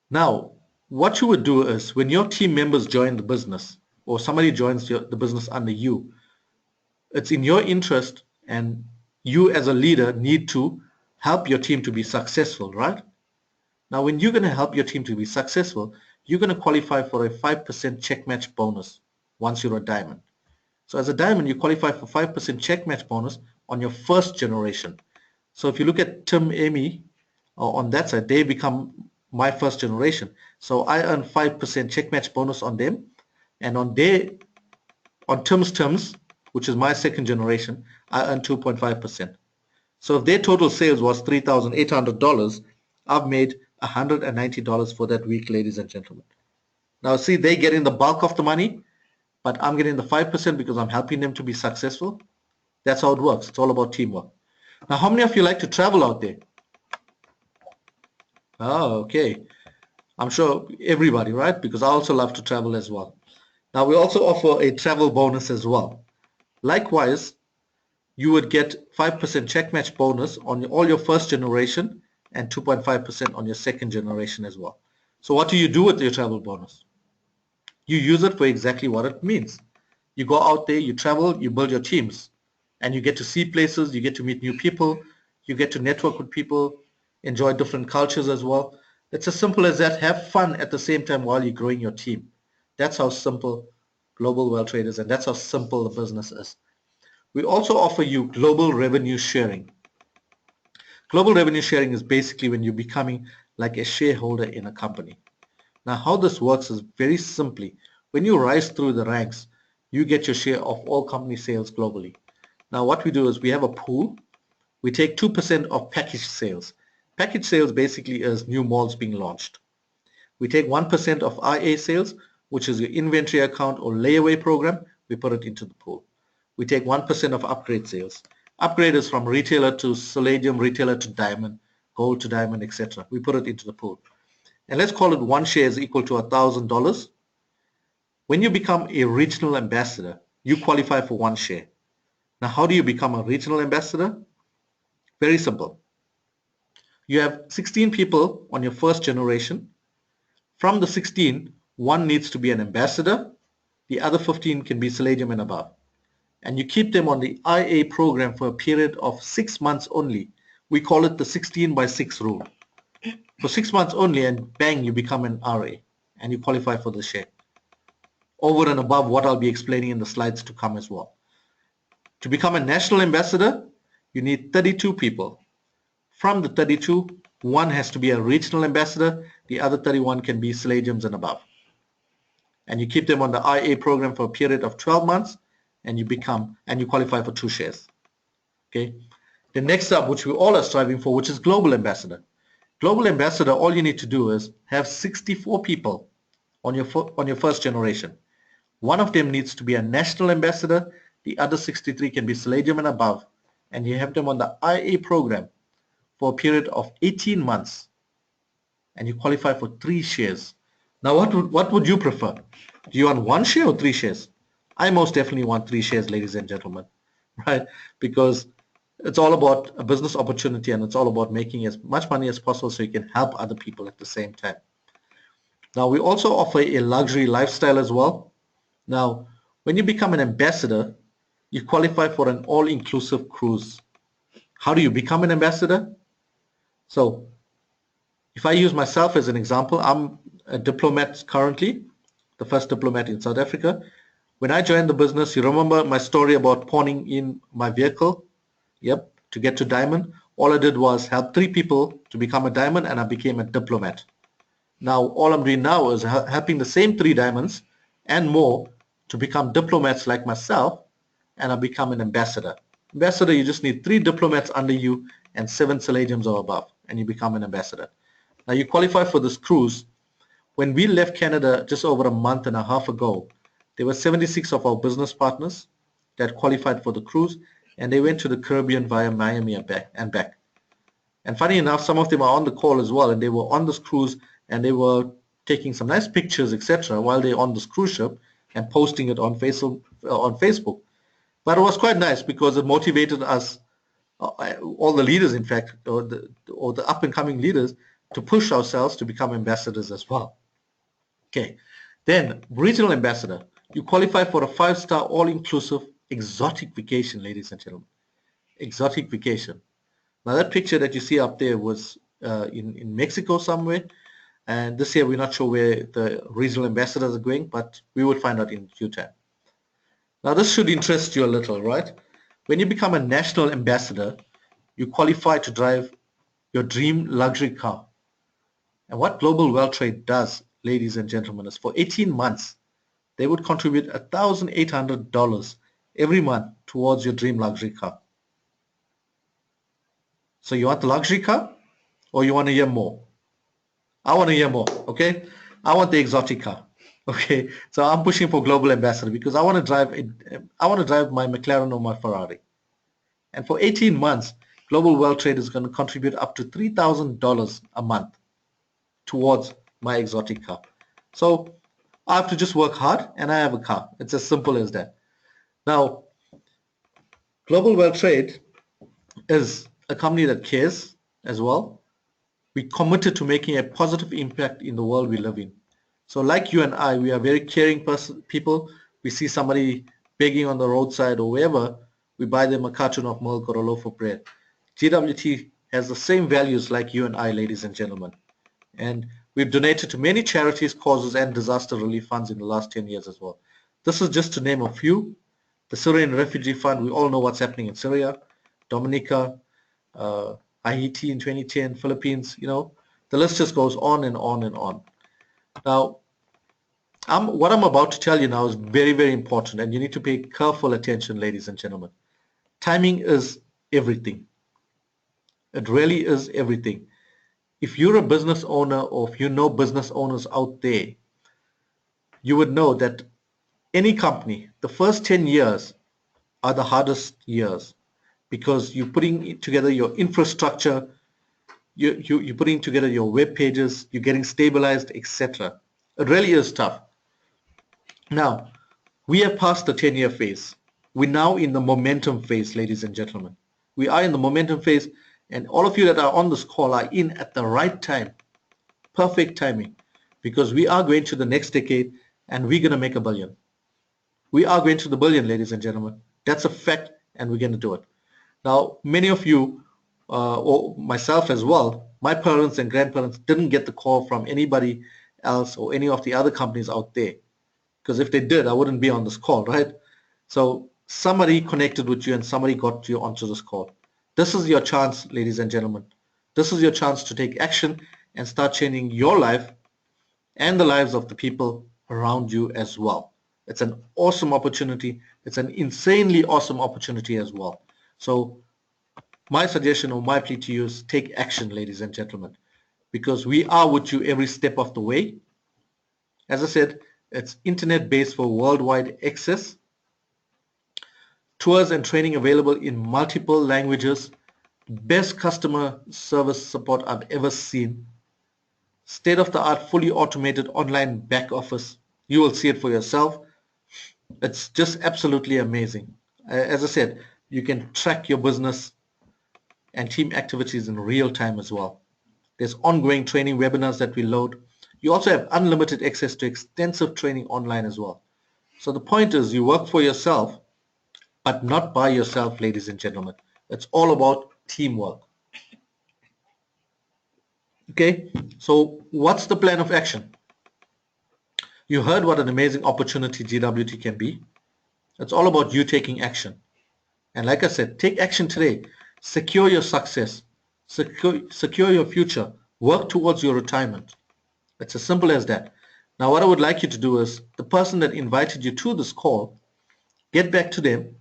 S2: Now, what you would do is when your team members join the business or somebody joins the business under you, it's in your interest and you as a leader need to help your team to be successful, right? Now, when you're going to help your team to be successful, you're going to qualify for a 5% check match bonus once you're a Diamond. So as a Diamond, you qualify for 5% check match bonus on your first generation. So if you look at Tim, Amy, on that side, they become my first generation. So I earn 5% check match bonus on them. And on Tim's terms, which is my second generation, I earn 2.5%. So if their total sales was $3,800, I've made $190 for that week, ladies and gentlemen. Now see, they're getting the bulk of the money, but I'm getting the 5% because I'm helping them to be successful. That's how it works. It's all about teamwork. Now, how many of you like to travel out there? Oh, okay. I'm sure everybody, right? Because I also love to travel as well. Now we also offer a travel bonus as well. Likewise, you would get 5% check match bonus on all your first generation and 2.5% on your second generation as well. So what do you do with your travel bonus? You use it for exactly what it means. You go out there, you travel, you build your teams, and you get to see places, you get to meet new people, you get to network with people, enjoy different cultures as well. It's as simple as that. Have fun at the same time while you're growing your team. That's how simple Global Wealth Trade is, and that's how simple the business is. We also offer you global revenue sharing. Global revenue sharing is basically when you're becoming like a shareholder in a company. Now, how this works is very simply, when you rise through the ranks, you get your share of all company sales globally. Now, what we do is we have a pool. We take 2% of package sales. Package sales basically is new malls being launched. We take 1% of IA sales, which is your inventory account or layaway program. We put it into the pool. We take 1% of upgrade sales. Upgrade is from retailer to Palladium, retailer to diamond, gold to diamond, etc. We put it into the pool. And let's call it one share is equal to $1,000. When you become a regional ambassador, you qualify for one share. Now, how do you become a regional ambassador? Very simple. You have 16 people on your first generation. From the 16, one needs to be an ambassador. The other 15 can be Palladium and above. And you keep them on the IA program for a period of 6 months only. We call it the 16 by 6 rule. For 6 months only, and bang, you become an RA and you qualify for the share. Over and above what I'll be explaining in the slides to come as well. To become a national ambassador, you need 32 people. From the 32, one has to be a regional ambassador. The other 31 can be Palladiums and above. And you keep them on the IA program for a period of 12 months, and you qualify for 2 shares. Okay. The next up, which we all are striving for, which is global ambassador. Global ambassador, all you need to do is have 64 people on your first generation. One of them needs to be a national ambassador. The other 63 can be Palladium and above, and you have them on the IA program for a period of 18 months, and you qualify for 3 shares. Now, what would you prefer? Do you want 1 share or 3 shares? I most definitely want 3 shares, ladies and gentlemen, right? Because it's all about a business opportunity, and it's all about making as much money as possible so you can help other people at the same time. Now, we also offer a luxury lifestyle as well. Now, when you become an ambassador, you qualify for an all-inclusive cruise. How do you become an ambassador? So, if I use myself as an example, I'm a diplomat currently, the first diplomat in South Africa. When I joined the business, you remember my story about pawning in my vehicle? Yep, to get to diamond. All I did was help 3 people to become a diamond, and I became a diplomat. Now, all I'm doing now is helping the same 3 diamonds and more to become diplomats like myself, and I become an ambassador. Ambassador, you just need 3 diplomats under you and 7 Palladiums or above, and you become an ambassador. Now, you qualify for this cruise. When we left Canada just over a month and a half ago, there were 76 of our business partners that qualified for the cruise, and they went to the Caribbean via Miami and back. And funny enough, some of them are on the call as well, and they were on this cruise, and they were taking some nice pictures, etc., while they're on this cruise ship and posting it on Facebook. But it was quite nice because it motivated us, all the leaders, in fact, or the up-and-coming leaders, to push ourselves to become ambassadors as well. Okay, then regional ambassador. You qualify for a 5-star all-inclusive exotic vacation, ladies and gentlemen. Exotic vacation. Now that picture that you see up there was in Mexico somewhere, and this year we're not sure where the regional ambassadors are going, but we will find out in due time. Now this should interest you a little, right? When you become a national ambassador, you qualify to drive your dream luxury car. And what Global Wealth Trade does, ladies and gentlemen, is for 18 months, they would contribute $1,800 every month towards your dream luxury car. So you want the luxury car, or you want to hear more? I want to hear more, okay? I want the exotic car, okay? So I'm pushing for global ambassador because I want to drive my McLaren or my Ferrari. And for 18 months, Global Wealth Trade is going to contribute up to $3,000 a month towards my exotic car. So I have to just work hard and I have a car. It's as simple as that. Now, Global World Trade is a company that cares as well. We committed to making a positive impact in the world we live in. So like you and I, we are very caring people. We see somebody begging on the roadside or wherever, we buy them a carton of milk or a loaf of bread. GWT has the same values like you and I, ladies and gentlemen. And we've donated to many charities, causes, and disaster relief funds in the last 10 years as well. This is just to name a few. The Syrian Refugee Fund, we all know what's happening in Syria, Dominica, Haiti in 2010, Philippines, the list just goes on and on and on. Now, what I'm about to tell you now is very, very important, and you need to pay careful attention, ladies and gentlemen. Timing is everything. It really is everything. If you're a business owner or if you know business owners out there, you would know that any company, the first 10 years are the hardest years because you're putting together your infrastructure, you're putting together your web pages, you're getting stabilized, etc. It really is tough. Now, we have passed the 10-year phase. We're now in the momentum phase, ladies and gentlemen. We are in the momentum phase, and all of you that are on this call are in at the right time. Perfect timing, because we are going to the next decade and we're going to make $1 billion. We are going to the billion, ladies and gentlemen. That's a fact, and we're going to do it. Now, many of you, or myself as well, my parents and grandparents didn't get the call from anybody else or any of the other companies out there. Because if they did, I wouldn't be on this call, right? So somebody connected with you and somebody got you onto this call. This is your chance, ladies and gentlemen. This is your chance to take action and start changing your life and the lives of the people around you as well. It's an awesome opportunity. It's an insanely awesome opportunity as well. So my suggestion or my plea to you is take action, ladies and gentlemen, because we are with you every step of the way. As I said, it's internet-based for worldwide access. Tours and training available in multiple languages. Best customer service support I've ever seen. State-of-the-art, fully automated online back office. You will see it for yourself. It's just absolutely amazing. As I said, you can track your business and team activities in real time as well. There's ongoing training webinars that we load. You also have unlimited access to extensive training online as well. So the point is you work for yourself, but not by yourself, ladies and gentlemen. It's all about teamwork. Okay, so what's the plan of action? You heard what an amazing opportunity GWT can be. It's all about you taking action. And like I said, take action today. Secure your success. Secure your future. Work towards your retirement. It's as simple as that. Now what I would like you to do is, the person that invited you to this call, get back to them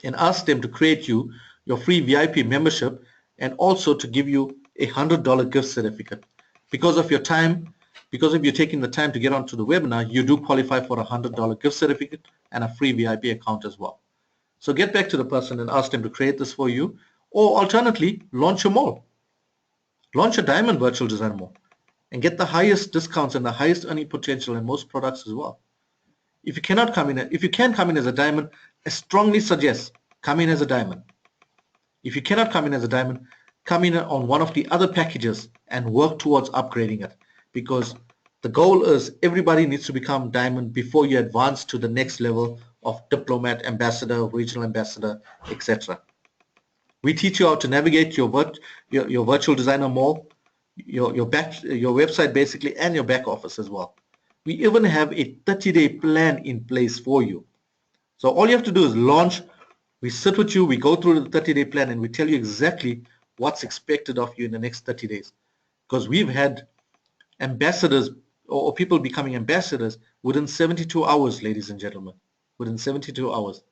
S2: and ask them to create you your free VIP membership and also to give you a $100 gift certificate. Because of your time, because of you taking the time to get onto the webinar, you do qualify for a $100 gift certificate and a free VIP account as well. So get back to the person and ask them to create this for you, or alternately, launch a mall. Launch a Diamond Virtual Design Mall and get the highest discounts and the highest earning potential in most products as well. If you cannot come in, if you can come in as a diamond, I strongly suggest come in as a diamond. If you cannot come in as a diamond, come in on one of the other packages and work towards upgrading it, because the goal is everybody needs to become diamond before you advance to the next level of diplomat, ambassador, regional ambassador, etc. We teach you how to navigate your virtual designer mall, your website basically, and your back office as well. We even have a 30-day plan in place for you. So all you have to do is launch. We sit with you, we go through the 30-day plan, and we tell you exactly what's expected of you in the next 30 days. Because we've had ambassadors or people becoming ambassadors within 72 hours, ladies and gentlemen, within 72 hours.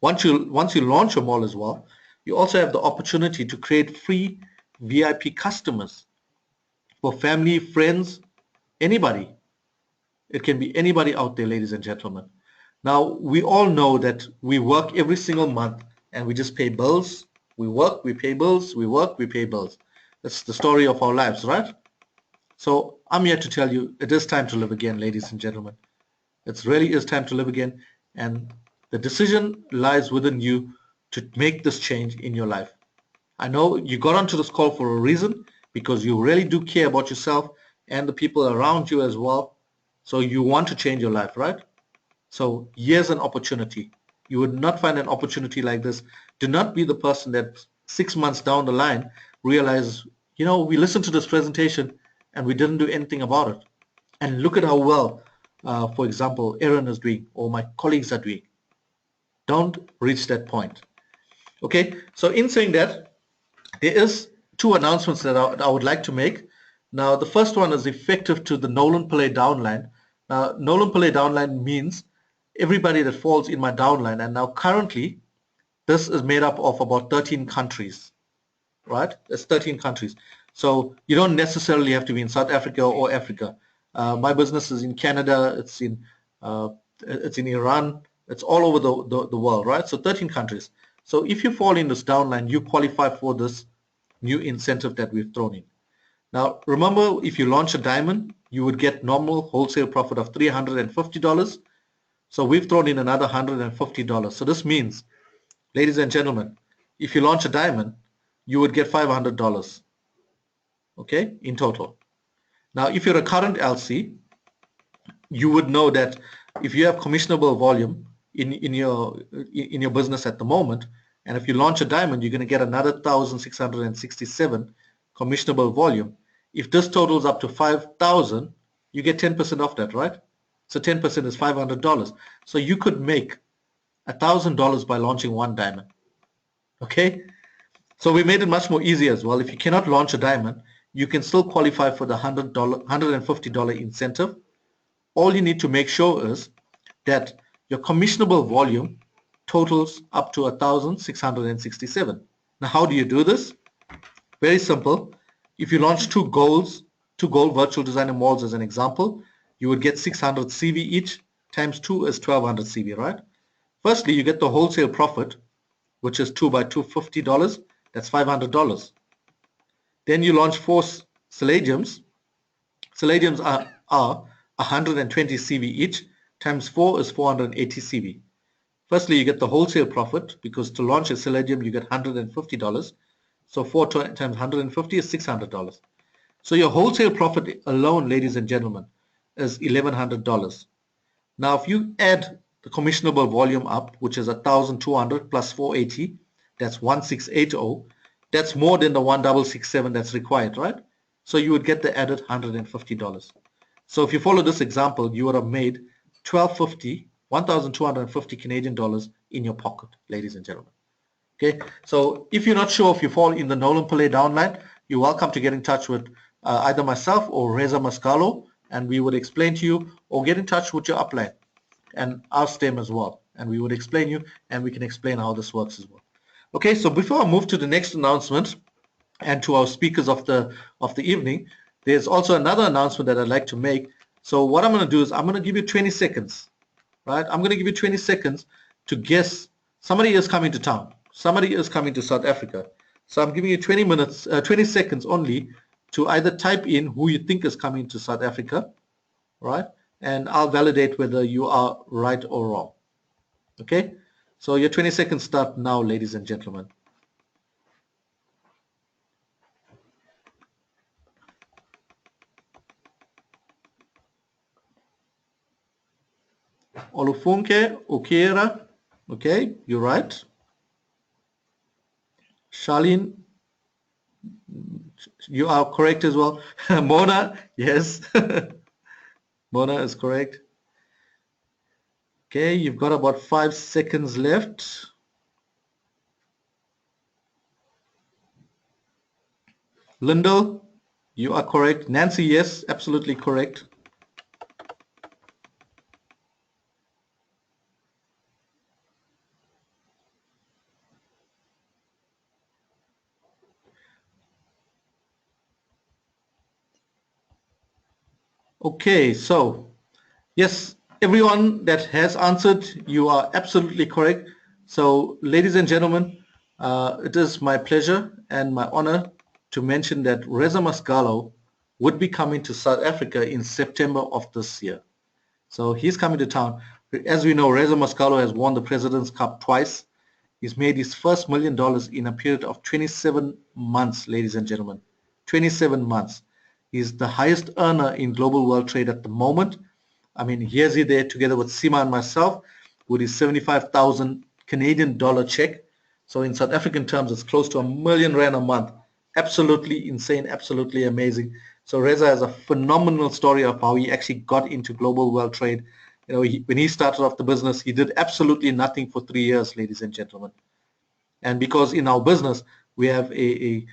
S2: Once you launch your mall as well, you also have the opportunity to create free VIP customers for family, friends, anybody. It can be anybody out there, ladies and gentlemen. Now, we all know that we work every single month and we just pay bills. We work, we pay bills, we work, we pay bills. That's the story of our lives, right? So I'm here to tell you it is time to live again, ladies and gentlemen. It really is time to live again, and the decision lies within you to make this change in your life. I know you got onto this call for a reason, because you really do care about yourself and the people around you as well. So you want to change your life, right? So here's an opportunity. You would not find an opportunity like this. Do not be the person that 6 months down the line realizes, we listened to this presentation and we didn't do anything about it. And look at how well, for example, Aaron is doing or my colleagues are doing. Don't reach that point. Okay, so in saying that, there is two announcements that I would like to make. Now, the first one is effective to the Nolan Pillay downline. Now, Nolan Pillay downline means everybody that falls in my downline. And now currently, this is made up of about 13 countries, right? It's 13 countries. So you don't necessarily have to be in South Africa or Africa. My business is in Canada. It's in Iran. It's all over the world, right? So 13 countries. So if you fall in this downline, you qualify for this new incentive that we've thrown in. Now, remember, if you launch a diamond, you would get normal wholesale profit of $350. So we've thrown in another $150. So this means, ladies and gentlemen, if you launch a diamond, you would get $500, okay, in total. Now, if you're a current LC, you would know that if you have commissionable volume in your business at the moment, and if you launch a diamond, you're going to get another 1,667 commissionable volume. If this totals up to 5,000, you get 10% off that, right? So 10% is $500. So you could make $1,000 by launching one diamond. Okay? So we made it much more easy as well. If you cannot launch a diamond, you can still qualify for the $150 incentive. All you need to make sure is that your commissionable volume totals up to 1,667. Now, how do you do this? Very simple. If you launch two gold virtual designer malls as an example, you would get 600 CV each, times 2 is 1,200 CV, right? Firstly, you get the wholesale profit, which is 2 by $250. That's $500. Then you launch 4 Palladiums. Palladiums are 120 CV each, times 4 is 480 CV. Firstly, you get the wholesale profit, because to launch a Palladium, you get $150. So 4 times 150 is $600. So your wholesale profit alone, ladies and gentlemen, is $1,100. Now, if you add the commissionable volume up, which is 1,200 plus 480, that's 1,680. That's more than the 1,667 that's required, right? So you would get the added $150. So if you follow this example, you would have made 1,250 Canadian dollars in your pocket, ladies and gentlemen. Okay, so if you're not sure if you fall in the Nolan Pillay downline, you're welcome to get in touch with either myself or Reza Mascalo, and we would explain to you, or get in touch with your upline and ask them as well, and we would explain you, and we can explain how this works as well. Okay, so before I move to the next announcement and to our speakers of the evening, there's also another announcement that I'd like to make. So what I'm going to do is I'm going to give you 20 seconds, right? I'm going to give you 20 seconds to guess. Somebody is coming to town. Somebody is coming to South Africa. So I'm giving you 20 seconds only to either type in who you think is coming to South Africa, right? And I'll validate whether you are right or wrong. Okay? So your 20 seconds start now, ladies and gentlemen. Olufunke Okera, okay, you're right. Charlene, you are correct as well. Mona, yes. Mona is correct. Okay, you've got about 5 seconds left. Lyndall, you are correct. Nancy, yes, absolutely correct. Okay, so yes, everyone that has answered, you are absolutely correct. So ladies and gentlemen, it is my pleasure and my honor to mention that Reza Mascalo would be coming to South Africa in September of this year. So he's coming to town. As we know, Reza Mascalo has won the President's Cup twice. He's made his first $1 million in a period of 27 months, ladies and gentlemen. 27 months. He's the highest earner in global world trade at the moment. I mean, here's he there together with Sima and myself with his 75,000 Canadian dollar check. So in South African terms, it's close to R1 million a month. Absolutely insane, absolutely amazing. So Reza has a phenomenal story of how he actually got into global world trade. You know, when he started off the business, he did absolutely nothing for 3 years, ladies and gentlemen. And because in our business, we have a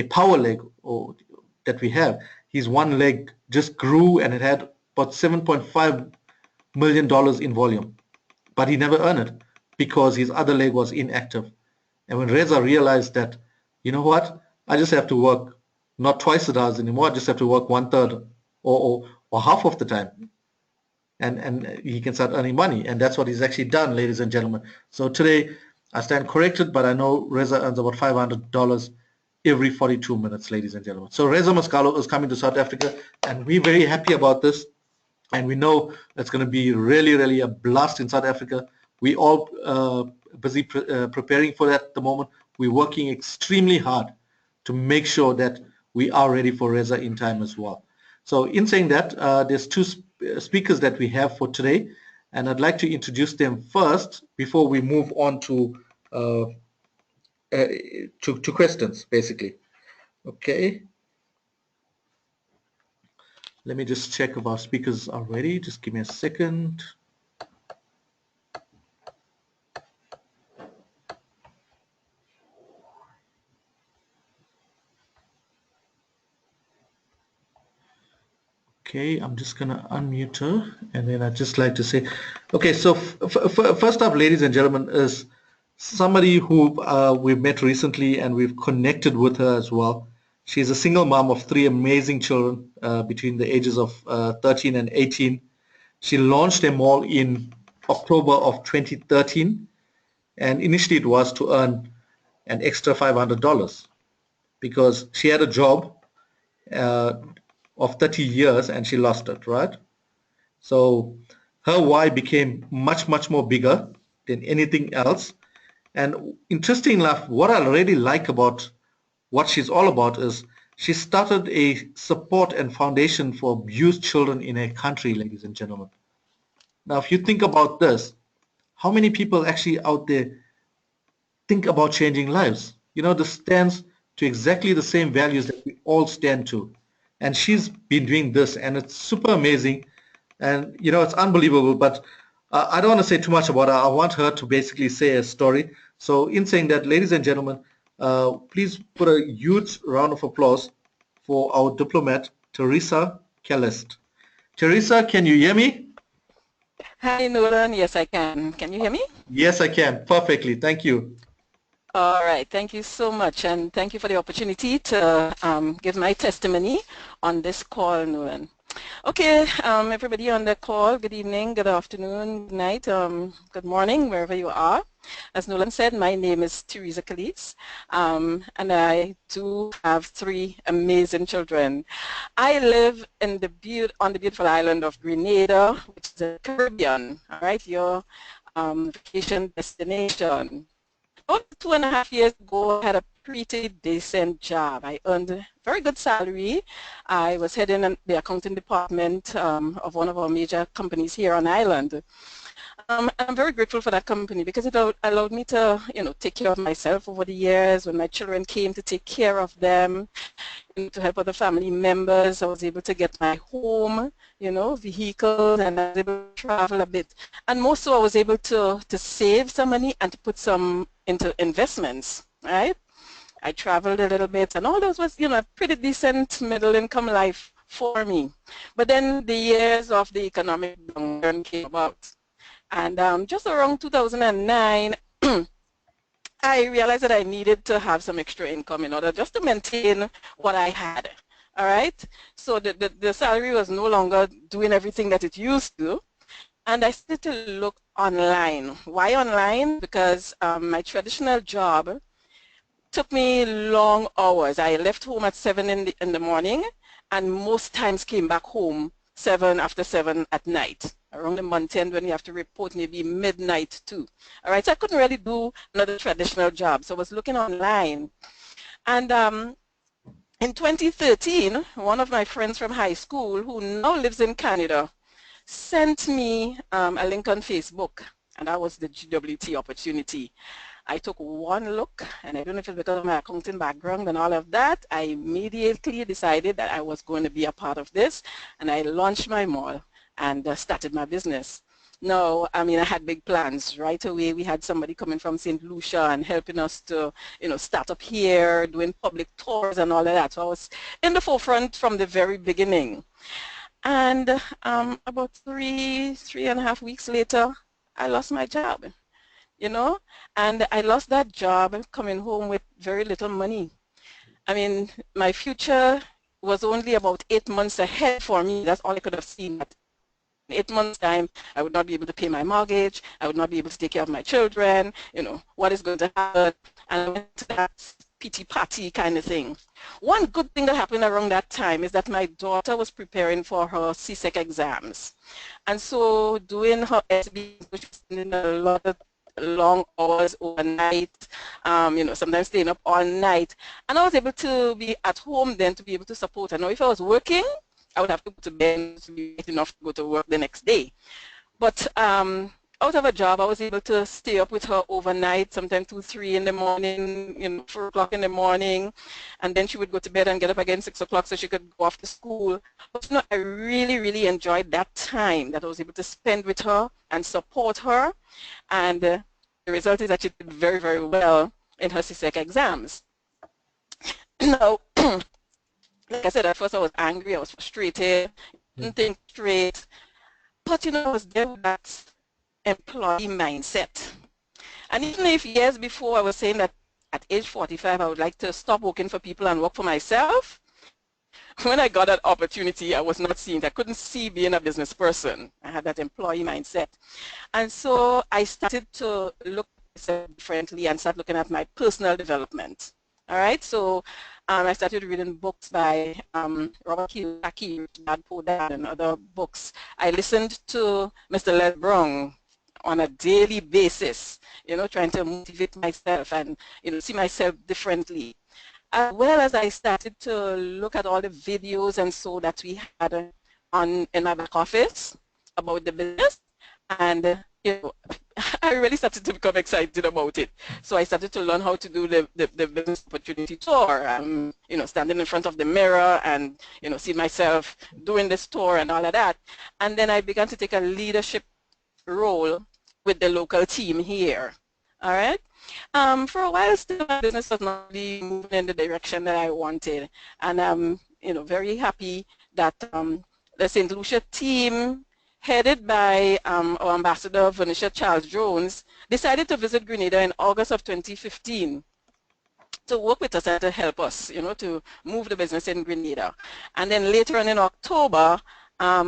S2: power leg that we have, his one leg just grew and it had about $7.5 million in volume. But he never earned it because his other leg was inactive. And when Reza realized that, you know what, I just have to work not twice the hours anymore, I just have to work 1/3 or half of the time. And he can start earning money. And that's what he's actually done, ladies and gentlemen. So today, I stand corrected, but I know Reza earns about $500 every 42 minutes, ladies and gentlemen. So Reza Mascalo is coming to South Africa, and we're very happy about this. And we know it's going to be really, really a blast in South Africa. We all busy preparing for that at the moment. We're working extremely hard to make sure that we are ready for Reza in time as well. So in saying that, there's two speakers that we have for today, and I'd like to introduce them first before we move on to questions, basically. Okay. Let me just check if our speakers are ready. Just give me a second. Okay, I'm just gonna unmute her, and then I'd just like to say, okay, so first up, ladies and gentlemen, is somebody who we've met recently and we've connected with her as well. She's a single mom of 3 amazing children between the ages of 13 and 18. She launched them all in October of 2013, and initially it was to earn an extra $500 because she had a job uh, of 30 years and she lost it, right? So her why became much, much more bigger than anything else. And interesting enough, what I really like about what she's all about is she started a support and foundation for abused children in her country, ladies and gentlemen. Now, if you think about this, how many people actually out there think about changing lives? You know, this stands to exactly the same values that we all stand to. And she's been doing this, and it's super amazing. And, you know, it's unbelievable, but I don't want to say too much about her. I want her to basically say a story. So in saying that, ladies and gentlemen, please put a huge round of applause for our diplomat, Teresa Kellest. Teresa, can you hear me?
S3: Hi, Nolan. Yes, I can. Can you hear me?
S2: Yes, I can. Perfectly. Thank you.
S3: All right. Thank you so much. And thank you for the opportunity to give my testimony on this call, Nolan. Okay, everybody on the call, good evening, good afternoon, good night, good morning, wherever you are. As Nolan said, my name is Teresa Calise, and I do have 3 amazing children. I live in on the beautiful island of Grenada, which is the Caribbean, all right, your vacation destination. About 2.5 years ago, I had a pretty decent job. I earned a very good salary. I was heading the accounting department of one of our major companies here on island. I'm very grateful for that company because it allowed me to, you know, take care of myself over the years. When my children came, to take care of them, to help other family members. I was able to get my home, you know, vehicles, and I was able to travel a bit. And most so I was able to save some money and to put some into investments, right? I traveled a little bit, and all those was, you know, a pretty decent middle income life for me. But then the years of the economic downturn came about. And just around 2009, I realized that I needed to have some extra income in order just to maintain what I had. All right? So the salary was no longer doing everything that it used to. And I started to look online. Why online? Because my traditional job took me long hours. I left home at 7 in the morning, and most times came back home after 7 at night. Around the month end when you have to report, maybe midnight too. All right, so I couldn't really do another traditional job. So I was looking online. And in 2013, one of my friends from high school who now lives in Canada sent me a link on Facebook, and that was the GWT opportunity. I took one look, and I don't know if it's because of my accounting background and all of that, I immediately decided that I was going to be a part of this, and I launched my mall and started my business. No, I mean, I had big plans. Right away, we had somebody coming from St. Lucia and helping us to, start up here, doing public tours and all of that. So I was in the forefront from the very beginning. And about three and a half weeks later, I lost my job, and I lost that job coming home with very little money. I mean, my future was only about 8 months ahead for me. That's all I could have seen. In 8 months' time, I would not be able to pay my mortgage. I would not be able to take care of my children. What is going to happen? And I went to that pity party kind of thing. One good thing that happened around that time is that my daughter was preparing for her CSEC exams. And so doing her SB, which was spending a lot of long hours overnight, sometimes staying up all night. And I was able to be at home then to be able to support her. Now, if I was working, I would have to go to bed to be enough to go to work the next day. But out of a job, I was able to stay up with her overnight, sometimes 2, 3 in the morning, 4 o'clock in the morning, and then she would go to bed and get up again 6 o'clock so she could go off to school. But I really, really enjoyed that time that I was able to spend with her and support her, and the result is that she did very, very well in her CSEC exams. Now, like I said, at first I was angry, I was frustrated, didn't think straight, but I was there with that employee mindset. And even if years before I was saying that at age 45 I would like to stop working for people and work for myself, when I got that opportunity, I was not seeing, I couldn't see being a business person. I had that employee mindset. And so I started to look differently and start looking at my personal development. All right, so I started reading books by Robert Kiyosaki, Dad Poor Dad, and other books. I listened to Mr. Les Brown on a daily basis, trying to motivate myself and, see myself differently. As well as I started to look at all the videos and so that we had in my back office about the business, and I really started to become excited about it. So I started to learn how to do the business opportunity tour, standing in front of the mirror and, see myself doing this tour and all of that. And then I began to take a leadership role with the local team here. All right. For a while, still my business was not really moving in the direction that I wanted, and I'm, very happy that the St. Lucia team, headed by our ambassador, Venetia Charles Jones, decided to visit Grenada in August of 2015 to work with us and to help us, to move the business in Grenada. And then later on in October,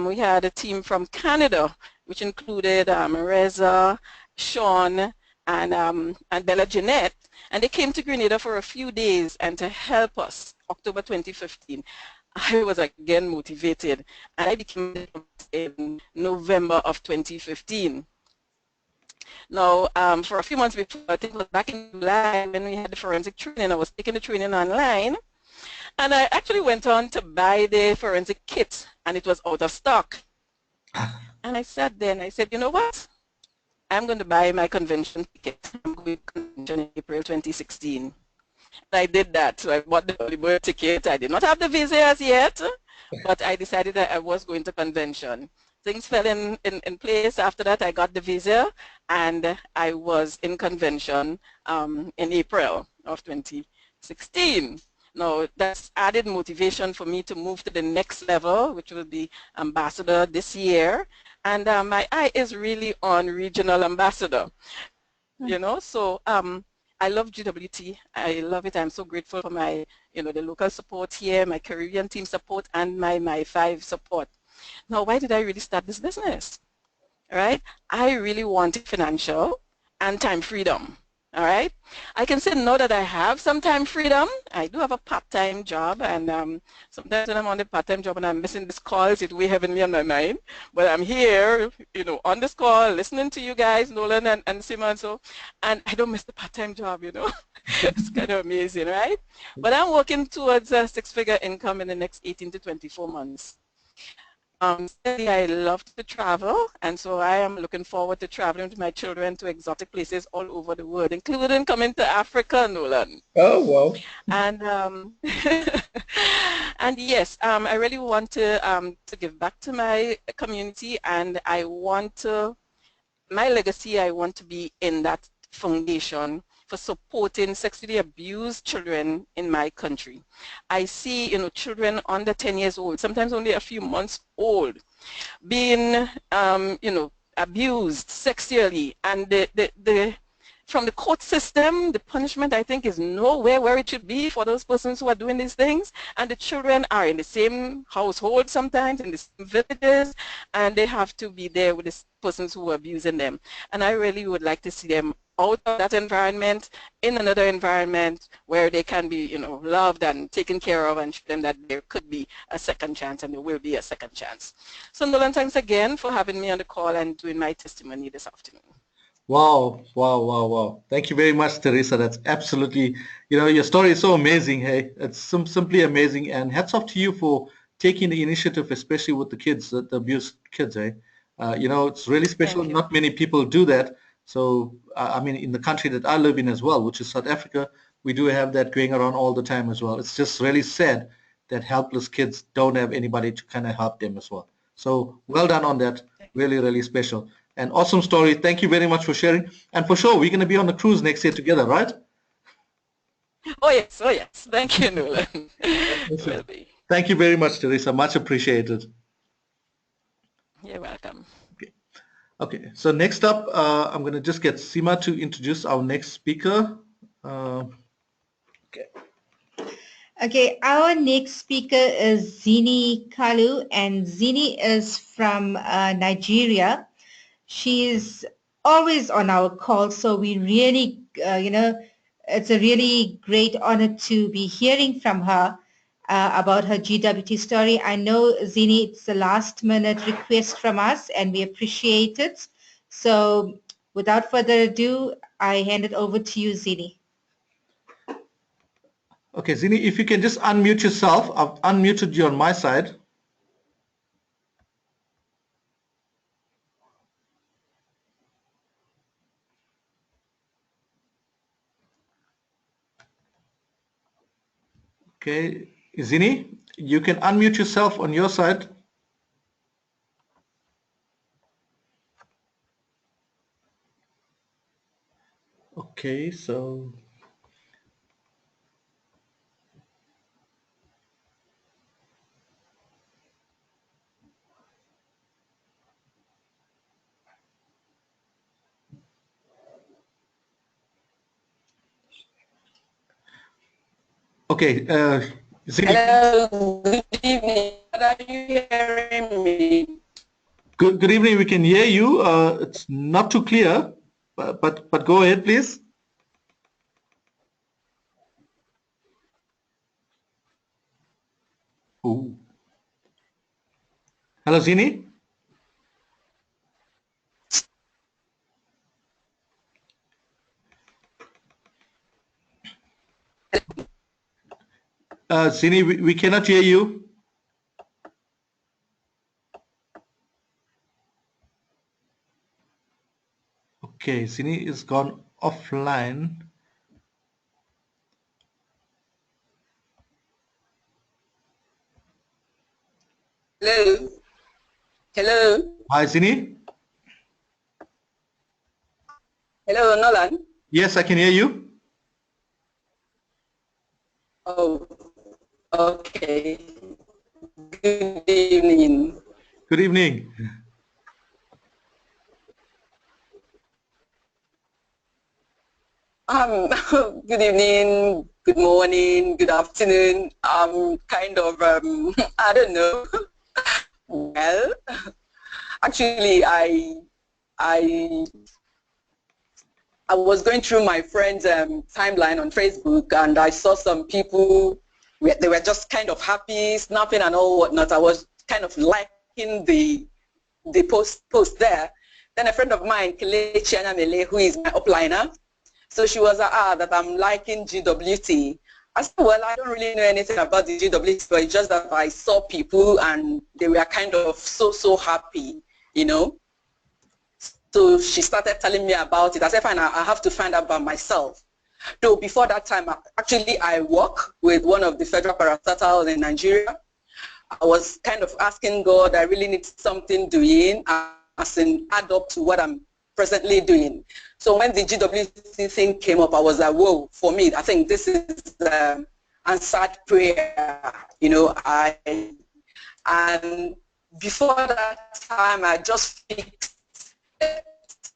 S3: we had a team from Canada, which included Reza, Sean, and Bella Jeanette, and they came to Grenada for a few days and to help us, October 2015. I was again motivated, and I became in November of 2015. Now, for a few months before, I think it was back in July when we had the forensic training, I was taking the training online, and I actually went on to buy the forensic kit, and it was out of stock. And I sat there and I said, you know what? I'm going to buy my convention ticket. I'm going to convention in April 2016. And I did that. So I bought the early bird ticket. I did not have the visa as yet, but I decided that I was going to convention. Things fell in place. After that, I got the visa, and I was in convention in April of 2016. Now, that's added motivation for me to move to the next level, which will be ambassador this year. And my eye is really on regional ambassador, so I love GWT. I love it. I'm so grateful for my, the local support here, my Caribbean team support, and my 5 support. Now, why did I really start this business? All right? I really wanted financial and time freedom. All right. I can say now that I have some time freedom. I do have a part-time job, and sometimes when I'm on the part-time job and I'm missing these calls, it weighs heavily on my mind. But I'm here, you know, on this call, listening to you guys, Nolan and Simon, and I don't miss the part-time job, you know. It's kind of amazing, right? But I'm working towards a six-figure income in the next 18 to 24 months. Steady, I love to travel, and so I am looking forward to traveling with my children to exotic places all over the world, including coming to Africa, Nolan.
S2: Oh, wow.
S3: And and yes, I really want to give back to my community, and I want to, my legacy, I want to be in that foundation for supporting sexually abused children in my country. I see, you know, children under 10 years old, sometimes only a few months old, being, you know, abused sexually, and from the court system, the punishment, I think, is nowhere where it should be for those persons who are doing these things. And the children are in the same household sometimes, in the same villages, and they have to be there with the persons who are abusing them. And I really would like to see them out of that environment, in another environment where they can be, you know, loved and taken care of, and show them that there could be a second chance, and there will be a second chance. So Nolan, thanks again for having me on the call and doing my testimony this afternoon.
S2: Wow, wow, wow, wow. Thank you very much, Teresa. That's absolutely, you know, your story is so amazing, hey. It's simply amazing, and hats off to you for taking the initiative, especially with the kids, the abused kids, hey. You know, it's really special.
S3: Thank you.
S2: Not many people do that. So, I mean, in the country that I live in as well, which is South Africa, we do have that going around all the time as well. It's just really sad that helpless kids don't have anybody to kind of help them as well. So, well done on that. Really, really special. An awesome story. Thank you very much for sharing. And for sure, we're going to be on the cruise next year together, right?
S3: Oh yes, oh yes. Thank you, Nolan. Will be.
S2: Thank you very much, Teresa. Much appreciated.
S3: You're welcome.
S2: Okay. So next up, I'm going to just get Seema to introduce our next speaker. Okay.
S1: Okay, our next speaker is Zini Kalu, and Zini is from Nigeria. She is always on our call, so we really, you know, it's a really great honor to be hearing from her about her GWT story. I know, Zini, it's a last-minute request from us, and we appreciate it. So without further ado, I hand it over to you, Zini.
S2: Okay, Zini, if you can just unmute yourself. I've unmuted you on my side. Okay, Zini, you can unmute yourself on your side. Okay, so okay, Zini.
S3: Hello, good evening. Are you hearing me?
S2: Good evening. We can hear you. It's not too clear, but go ahead, please. Ooh. Hello, Zini. Zini, we cannot hear you. Okay, Zini is gone offline.
S3: Hello. Hello.
S2: Hi, Zini.
S3: Hello, Nolan.
S2: Yes, I can hear you.
S3: Oh, okay. Good evening.
S2: Good evening.
S3: Good evening, good morning, good afternoon. Kind of, I don't know. Well, actually, I
S4: I was going through my friend's timeline on Facebook, and I saw some people, they were just kind of happy, snapping and all whatnot. I was kind of liking the post there. Then a friend of mine, Kelechi Anyamele, who is my upliner, so she was that I'm liking GWT. I said, well, I don't really know anything about the GWT, but it's just that I saw people and they were kind of so happy, you know. So she started telling me about it. I said, fine, I have to find out about myself. So before that time, actually, I work with one of the federal parastatals in Nigeria. I was kind of asking God, I really need something doing as an add up to what I'm presently doing. So when the GWT thing came up, I was like, whoa, for me, I think this is answered prayer, you know. And before that time, I just fixed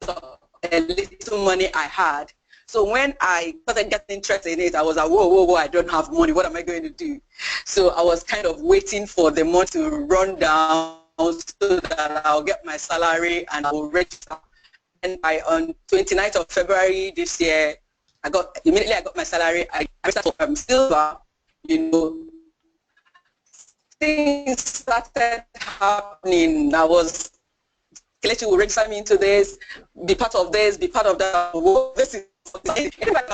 S4: a little money I had. So when I started getting interested in it, I was like, whoa, I don't have money. What am I going to do? So I was kind of waiting for the month to run down so that I'll get my salary and I'll register. And on 29th of February this year, immediately I got my salary. I registered for silver, you know. Things started happening. Kelechi will register me into this, be part of this, be part of that. Whoa, this is, I'm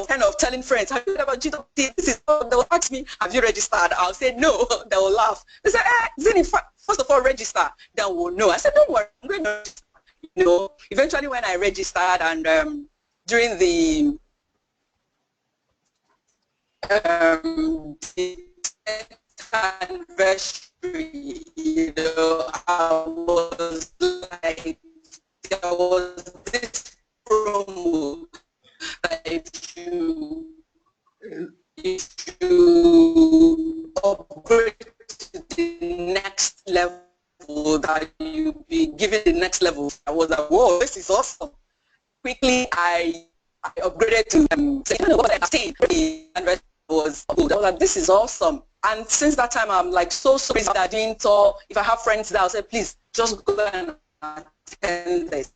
S4: kind of telling friends, have you heard about GWT? This is, they'll ask me, have you registered? I'll say no. They will laugh. They say, Zini, first of all, register. Then we'll know. I said, don't worry, I'm going to register. You know, eventually when I registered and during the 10th anniversary, you know, I was like, there was this promo that if you upgrade to the next level, that you be given the next level. I was like, whoa, this is awesome. Quickly, I upgraded to what I stayed. And was good. I was like, this is awesome. And since that time, I'm like so busy that doing tour. If I have friends there, I'll say, please, just go and attend this.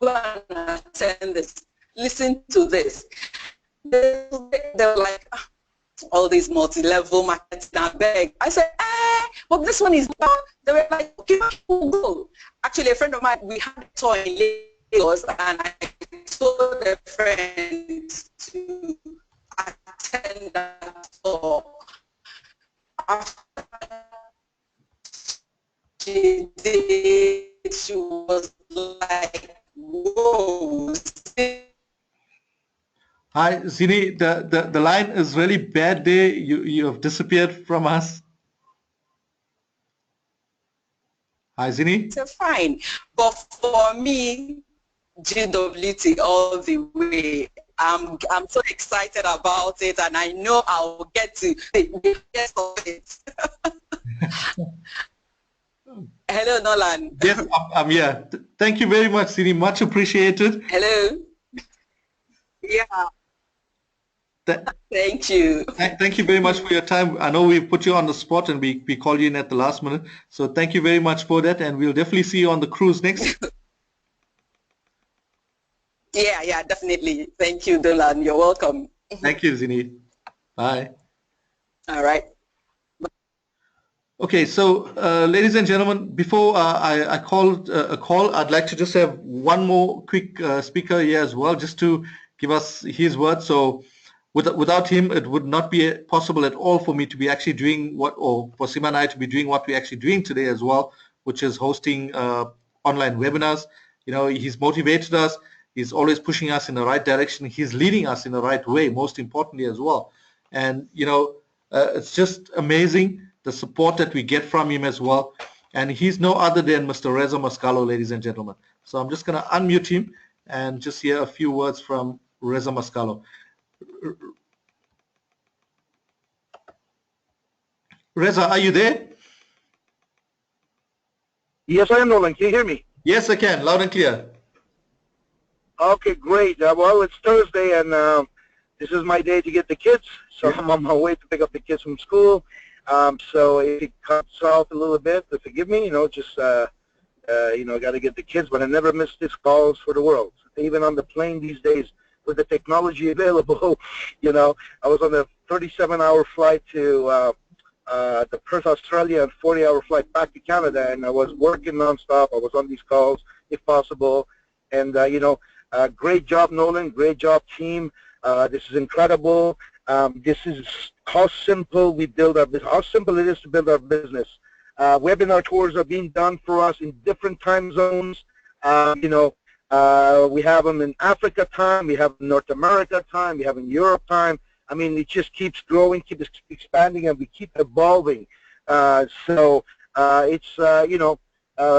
S4: Go and attend this. Listen to this. They were like, all these multi-level markets now beg. I said, but this one is bad. They were like, okay, we'll go. Actually, a friend of mine, we had a tour in Lagos, and I told a friend to attend that tour. After she did, she was like, whoa.
S2: Hi, Zini, the line is really bad there. You have disappeared from us. Hi, Zini.
S4: So fine. But for me, GWT all the way. I'm so excited about it, and I know I'll get to the best of it. Hello, Nolan.
S2: Yes, I'm here. Thank you very much, Zini. Much appreciated.
S4: Hello. Yeah. Thank you.
S2: Thank you very much for your time. I know we put you on the spot and we called you in at the last minute. So thank you very much for that, and we'll definitely see you on the cruise next.
S4: Yeah, definitely. Thank you, Dolan. You're welcome.
S2: Thank you, Zini. Bye.
S4: All right.
S2: Okay, so ladies and gentlemen, before I called a call, I'd like to just have one more quick speaker here as well, just to give us his word. So without him, it would not be possible at all for me to be actually doing or for Sima and I to be doing what we're actually doing today as well, which is hosting online webinars. You know, he's motivated us. He's always pushing us in the right direction. He's leading us in the right way, most importantly as well. And, you know, it's just amazing the support that we get from him as well. And he's no other than Mr. Reza Mascalo, ladies and gentlemen. So I'm just going to unmute him and just hear a few words from Reza Mascalo. Reza, are you there?
S5: Yes, I am, Nolan. Can you hear me?
S2: Yes, I can. Loud and clear.
S5: Okay, great. Well, it's Thursday, and this is my day to get the kids. So I'm on my way to pick up the kids from school. So if it cuts off a little bit, forgive me. You know, just you know, got to get the kids. But I never miss these calls for the world. Even on the plane these days, with the technology available. You know, I was on a 37-hour flight to the Perth, Australia, and 40-hour flight back to Canada, and I was working nonstop. I was on these calls, if possible, and you know, great job, Nolan. Great job, team. This is incredible. This is how simple we build our business. How simple it is to build our business. Webinar tours are being done for us in different time zones. You know, we have them in Africa time, we have North America time, we have in Europe time. I mean, it just keeps growing, keeps expanding, and we keep evolving. So it's, you know,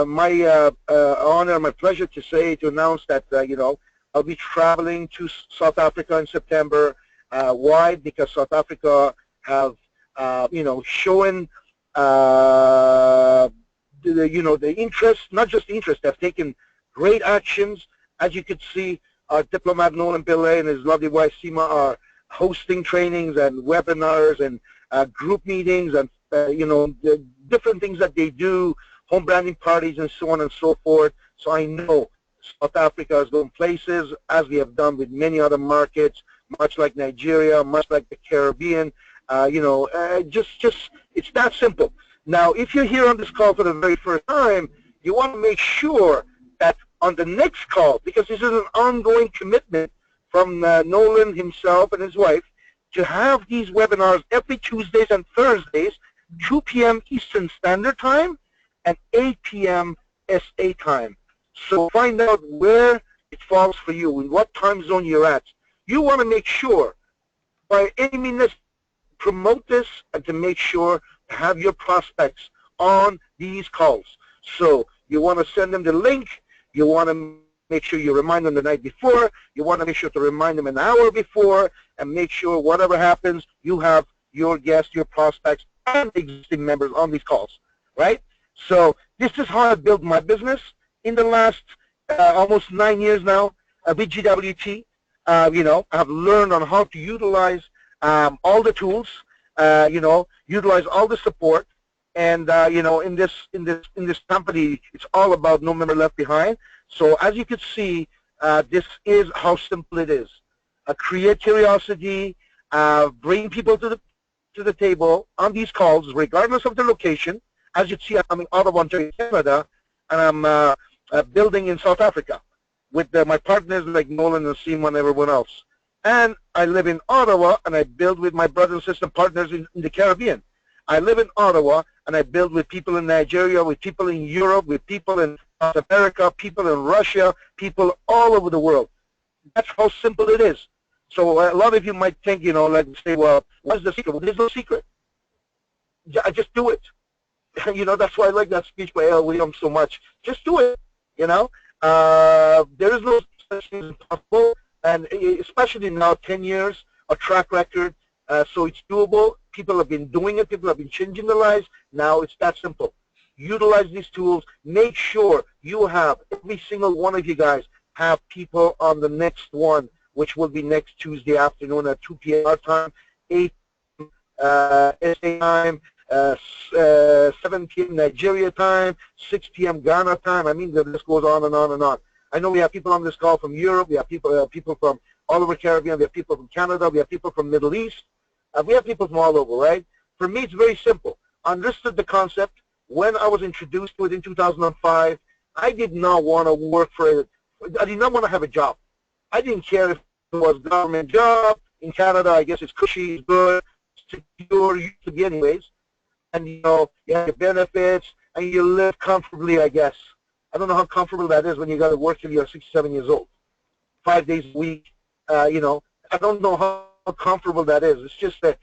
S5: my honor, my pleasure to announce that, you know, I'll be traveling to South Africa in September. Why? Because South Africa have, you know, shown, you know, the interest, not just the interest, they've taken great actions. As you could see, our diplomat Nolan Pillay and his lovely wife Seema are hosting trainings and webinars and group meetings and, you know, the different things that they do, home branding parties and so on and so forth. So I know South Africa is going places, as we have done with many other markets, much like Nigeria, much like the Caribbean. You know, it's that simple. Now, if you're here on this call for the very first time, you want to make sure that on the next call, because this is an ongoing commitment from Nolan himself and his wife, to have these webinars every Tuesdays and Thursdays, 2 p.m. Eastern Standard Time and 8 p.m. SA time. So find out where it falls for you, in what time zone you're at. You want to make sure, by any means, promote this and to make sure to have your prospects on these calls. So you want to send them the link. You want to make sure you remind them the night before. You want to make sure to remind them an hour before, and make sure whatever happens, you have your guests, your prospects, and existing members on these calls, right? So this is how I built my business in the last almost 9 years now with GWT. You know, I've learned on how to utilize all the tools, you know, utilize all the support, and you know, in this company, it's all about no member left behind. So as you can see, this is how simple it is. Create curiosity, bring people to the table on these calls, regardless of the location. As you see, I'm in Ottawa, Ontario, Canada, and I'm building in South Africa with my partners like Nolan and Seema and everyone else. And I live in Ottawa, and I build with my brothers and sister partners in the Caribbean. I live in Ottawa, and I build with people in Nigeria, with people in Europe, with people in South America, people in Russia, people all over the world. That's how simple it is. So a lot of you might think, you know, like say, well, what's the secret? Well, there's no secret. I just do it. You know, that's why I like that speech by L. Williams so much. Just do it, you know. There is no such thing as impossible, and especially now, 10 years, a track record, so it's doable. People have been doing it. People have been changing their lives. Now it's that simple. Utilize these tools. Make sure you have, every single one of you guys, have people on the next one, which will be next Tuesday afternoon at 2 p.m. our time, 8 SA time, 7 p.m. Nigeria time, 6 p.m. Ghana time. I mean, the list goes on and on and on. I know we have people on this call from Europe. We have people from all over Caribbean. We have people from Canada. We have people from Middle East. We have people from all over, right? For me, it's very simple. I understood the concept. When I was introduced to it in 2005, I did not want to work for it. I did not want to have a job. I didn't care if it was a government job. In Canada, I guess it's cushy, it's good, secure, used to be anyways. And, you know, you have your benefits, and you live comfortably, I guess. I don't know how comfortable that is when you got to work till you're 67 years old, 5 days a week. You know, I don't know how comfortable that is. It's just a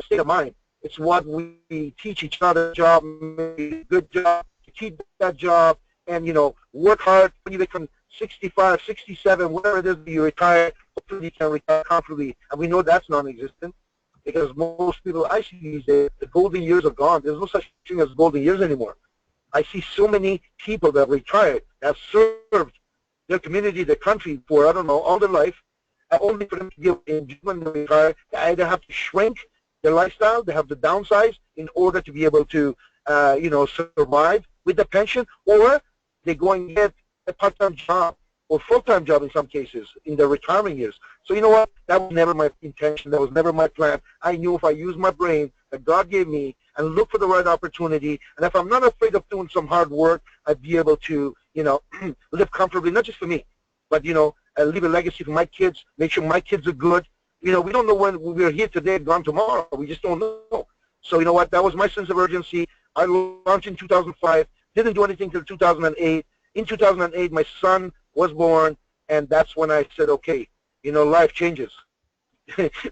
S5: state of mind. It's what we teach each other. Job, a good job, to keep that job, and, you know, work hard. When you become 65, 67, whatever it is, you retire, hopefully you can retire comfortably. And we know that's non-existent, because most people I see these days, the golden years are gone. There's no such thing as golden years anymore. I see so many people that retired, that have served their community, their country for, I don't know, all their life, only for them to give in when they retire. They either have to shrink their lifestyle, they have to downsize in order to be able to, you know, survive with the pension, or they go and get a part-time job or full-time job in some cases in their retirement years. So you know what? That was never my intention. That was never my plan. I knew if I used my brain that God gave me and look for the right opportunity, and if I'm not afraid of doing some hard work, I'd be able to, you know, live comfortably, not just for me, but, you know, leave a legacy for my kids, make sure my kids are good. You know, we don't know when we're here today and gone tomorrow. We just don't know. So you know what? That was my sense of urgency. I launched in 2005, didn't do anything till 2008. In 2008, my son was born, and that's when I said, okay, you know, life changes.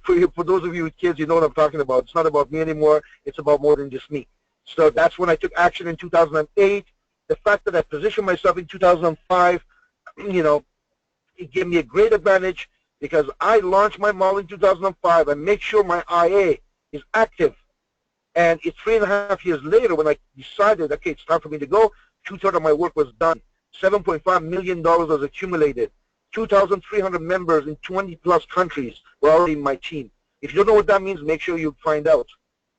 S5: For those of you with kids, you know what I'm talking about. It's not about me anymore. It's about more than just me. So that's when I took action in 2008. The fact that I positioned myself in 2005, you know, it gave me a great advantage because I launched my model in 2005 and make sure my IA is active. And it's 3.5 years later when I decided, okay, it's time for me to go. 2/3 of my work was done. $7.5 million was accumulated. 2,300 members in 20-plus countries were already in my team. If you don't know what that means, make sure you find out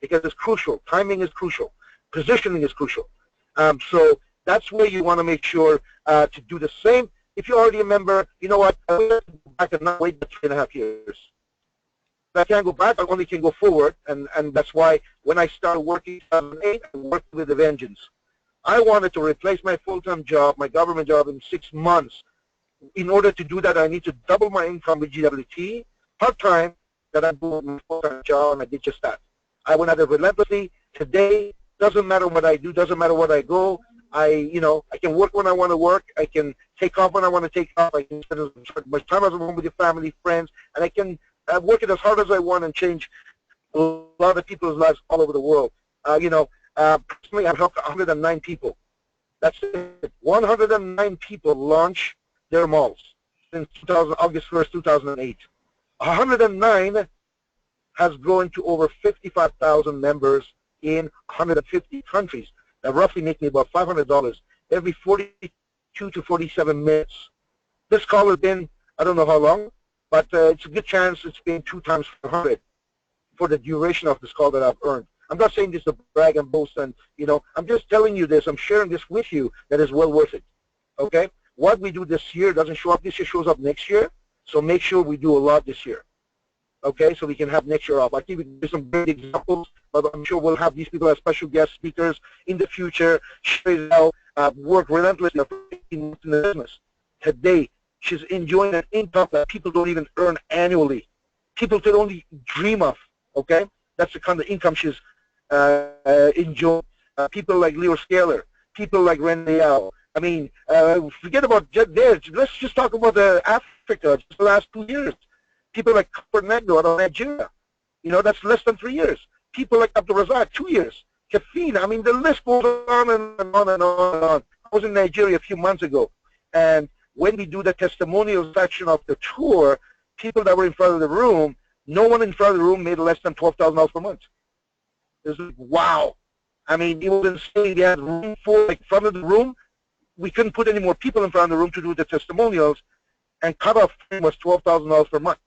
S5: because it's crucial. Timing is crucial. Positioning is crucial. So that's where you want to make sure to do the same. If you're already a member, you know what? I will go back and not wait the 3.5 years. I can't go back. I only can go forward, and that's why when I started working in 2008, I worked with a vengeance. I wanted to replace my full-time job, my government job, in 6 months. In order to do that, I need to double my income with GWT, part-time, that I do with my full-time job, and I did just that. I went at it relentlessly. Today, doesn't matter what I do, doesn't matter what I go. You know, I can work when I want to work. I can take off when I want to take off. I can spend as much time as I want with your family, friends, and I can work it as hard as I want and change a lot of people's lives all over the world. You know, personally, I've helped 109 people. That's it. 109 people launch their malls since August 1st, 2008. 109 has grown to over 55,000 members in 150 countries. That roughly makes me about $500 every 42 to 47 minutes. This call has been, I don't know how long, but it's a good chance it's been 2 times 400 for the duration of this call that I've earned. I'm not saying this to brag and boast, and you know, I'm just telling you this. I'm sharing this with you that is well worth it. Okay, what we do this year doesn't show up this year, shows up next year. So make sure we do a lot this year. Okay, so we can have next year up. I think we can do some great examples, but I'm sure we'll have these people as special guest speakers in the future. She's now worked relentlessly in the business. Today, she's enjoying an income that people don't even earn annually. People could only dream of. Okay, that's the kind of income she's enjoying. People like Leo Scaler, people like Randy Al. I mean, forget about there. Let's just talk about Africa. Just the last 2 years. People like Fernando out of Nigeria, you know, that's less than 3 years. People like Abdul Razak, 2 years. Kafina, I mean, the list goes on and on and on and on. I was in Nigeria a few months ago, and when we do the testimonial section of the tour, people that were in front of the room, no one in front of the room made less than $12,000 per month. It was like, wow. I mean, it was insane. They had room for, like, front of the room. We couldn't put any more people in front of the room to do the testimonials, and cutoff time was $12,000 per month.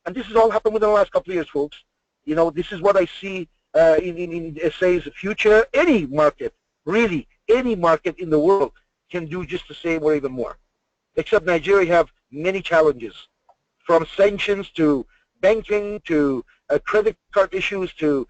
S5: And this has all happened within the last couple of years, folks. You know, this is what I see in SA's future. Any market, really, any market in the world can do just the same or even more. Except Nigeria have many challenges, from sanctions to banking to credit card issues to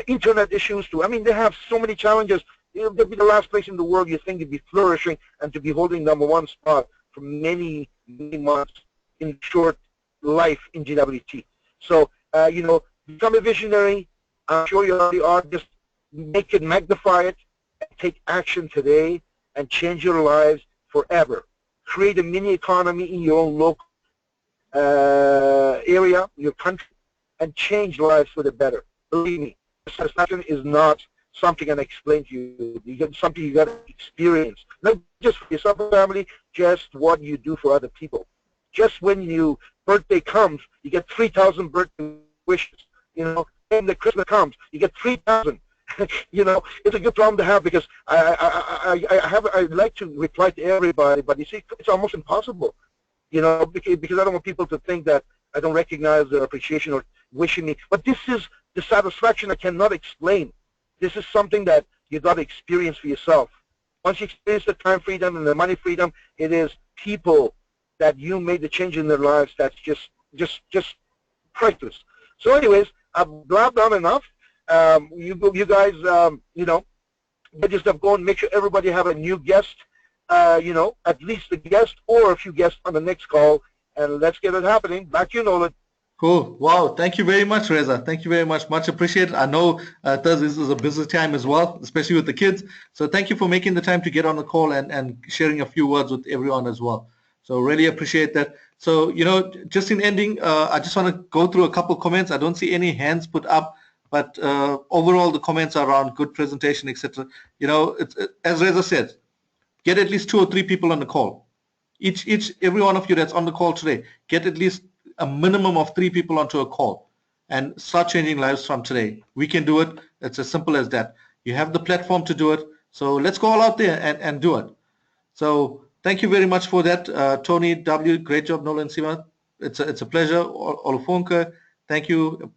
S5: internet issues to, I mean, they have so many challenges. They'll be the last place in the world you think to be flourishing and to be holding #1 spot for many, many months in short life in GWT. So, you know, become a visionary. I'm sure you already are. Just make it, magnify it, and take action today and change your lives forever. Create a mini economy in your own local area, your country, and change lives for the better. Believe me, satisfaction is not something I can explain to you. Something you got to experience. Not just for yourself and family, just what you do for other people. Just when your birthday comes, you get 3,000 birthday wishes. You know, and the Christmas comes, you get 3,000. You know, it's a good problem to have because I like to reply to everybody, but you see, it's almost impossible. You know, because I don't want people to think that I don't recognize their appreciation or wishing me. But this is the satisfaction I cannot explain. This is something that you got to experience for yourself. Once you experience the time freedom and the money freedom, it is people that you made the change in their lives, that's just priceless. So anyways, I've blabbed on enough. You guys, you know, get your stuff going. Make sure everybody have a new guest, you know, at least a guest or a few guests on the next call, and let's get it happening. Back to you, Nolan.
S2: Cool. Wow. Thank you very much, Reza. Thank you very much. Much appreciated. I know Thursdays is a busy time as well, especially with the kids. So thank you for making the time to get on the call and sharing a few words with everyone as well. So really appreciate that. So, you know, just in ending, I just want to go through a couple comments. I don't see any hands put up, but overall the comments are around good presentation, etc. You know, as Reza said, get at least 2 or 3 people on the call. Every one of you that's on the call today, get at least a minimum of 3 people onto a call and start changing lives from today. We can do it. It's as simple as that. You have the platform to do it. So let's go all out there and do it. So thank you very much for that, Tony W. Great job, Nolan Sima. It's a pleasure. Olufonka, thank you.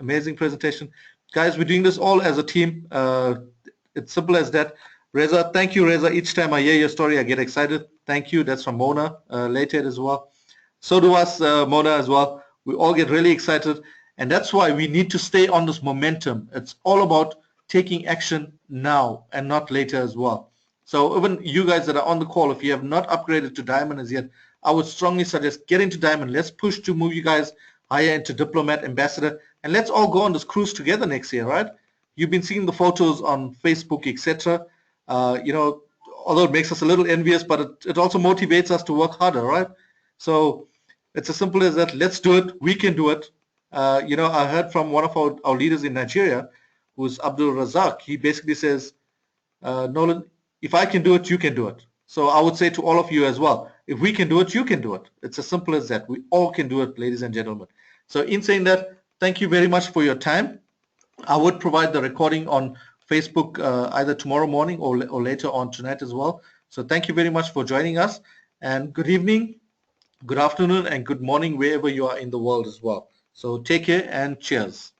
S2: Amazing presentation. Guys, we're doing this all as a team. It's simple as that. Reza, thank you, Reza. Each time I hear your story, I get excited. Thank you. That's from Mona later as well. So do us, Mona, as well. We all get really excited. And that's why we need to stay on this momentum. It's all about taking action now and not later as well. So even you guys that are on the call, if you have not upgraded to Diamond as yet, I would strongly suggest get into Diamond. Let's push to move you guys higher into Diplomat, Ambassador, and let's all go on this cruise together next year, right? You've been seeing the photos on Facebook, etc. You know, although it makes us a little envious, but it also motivates us to work harder, right? So it's as simple as that. Let's do it. We can do it. You know, I heard from one of our leaders in Nigeria, who's Abdul Razak. He basically says, Nolan, if I can do it, you can do it. So I would say to all of you as well, if we can do it, you can do it. It's as simple as that. We all can do it, ladies and gentlemen. So in saying that, thank you very much for your time. I would provide the recording on Facebook either tomorrow morning or later on tonight as well. So thank you very much for joining us, and good evening, good afternoon, and good morning wherever you are in the world as well. So take care and cheers.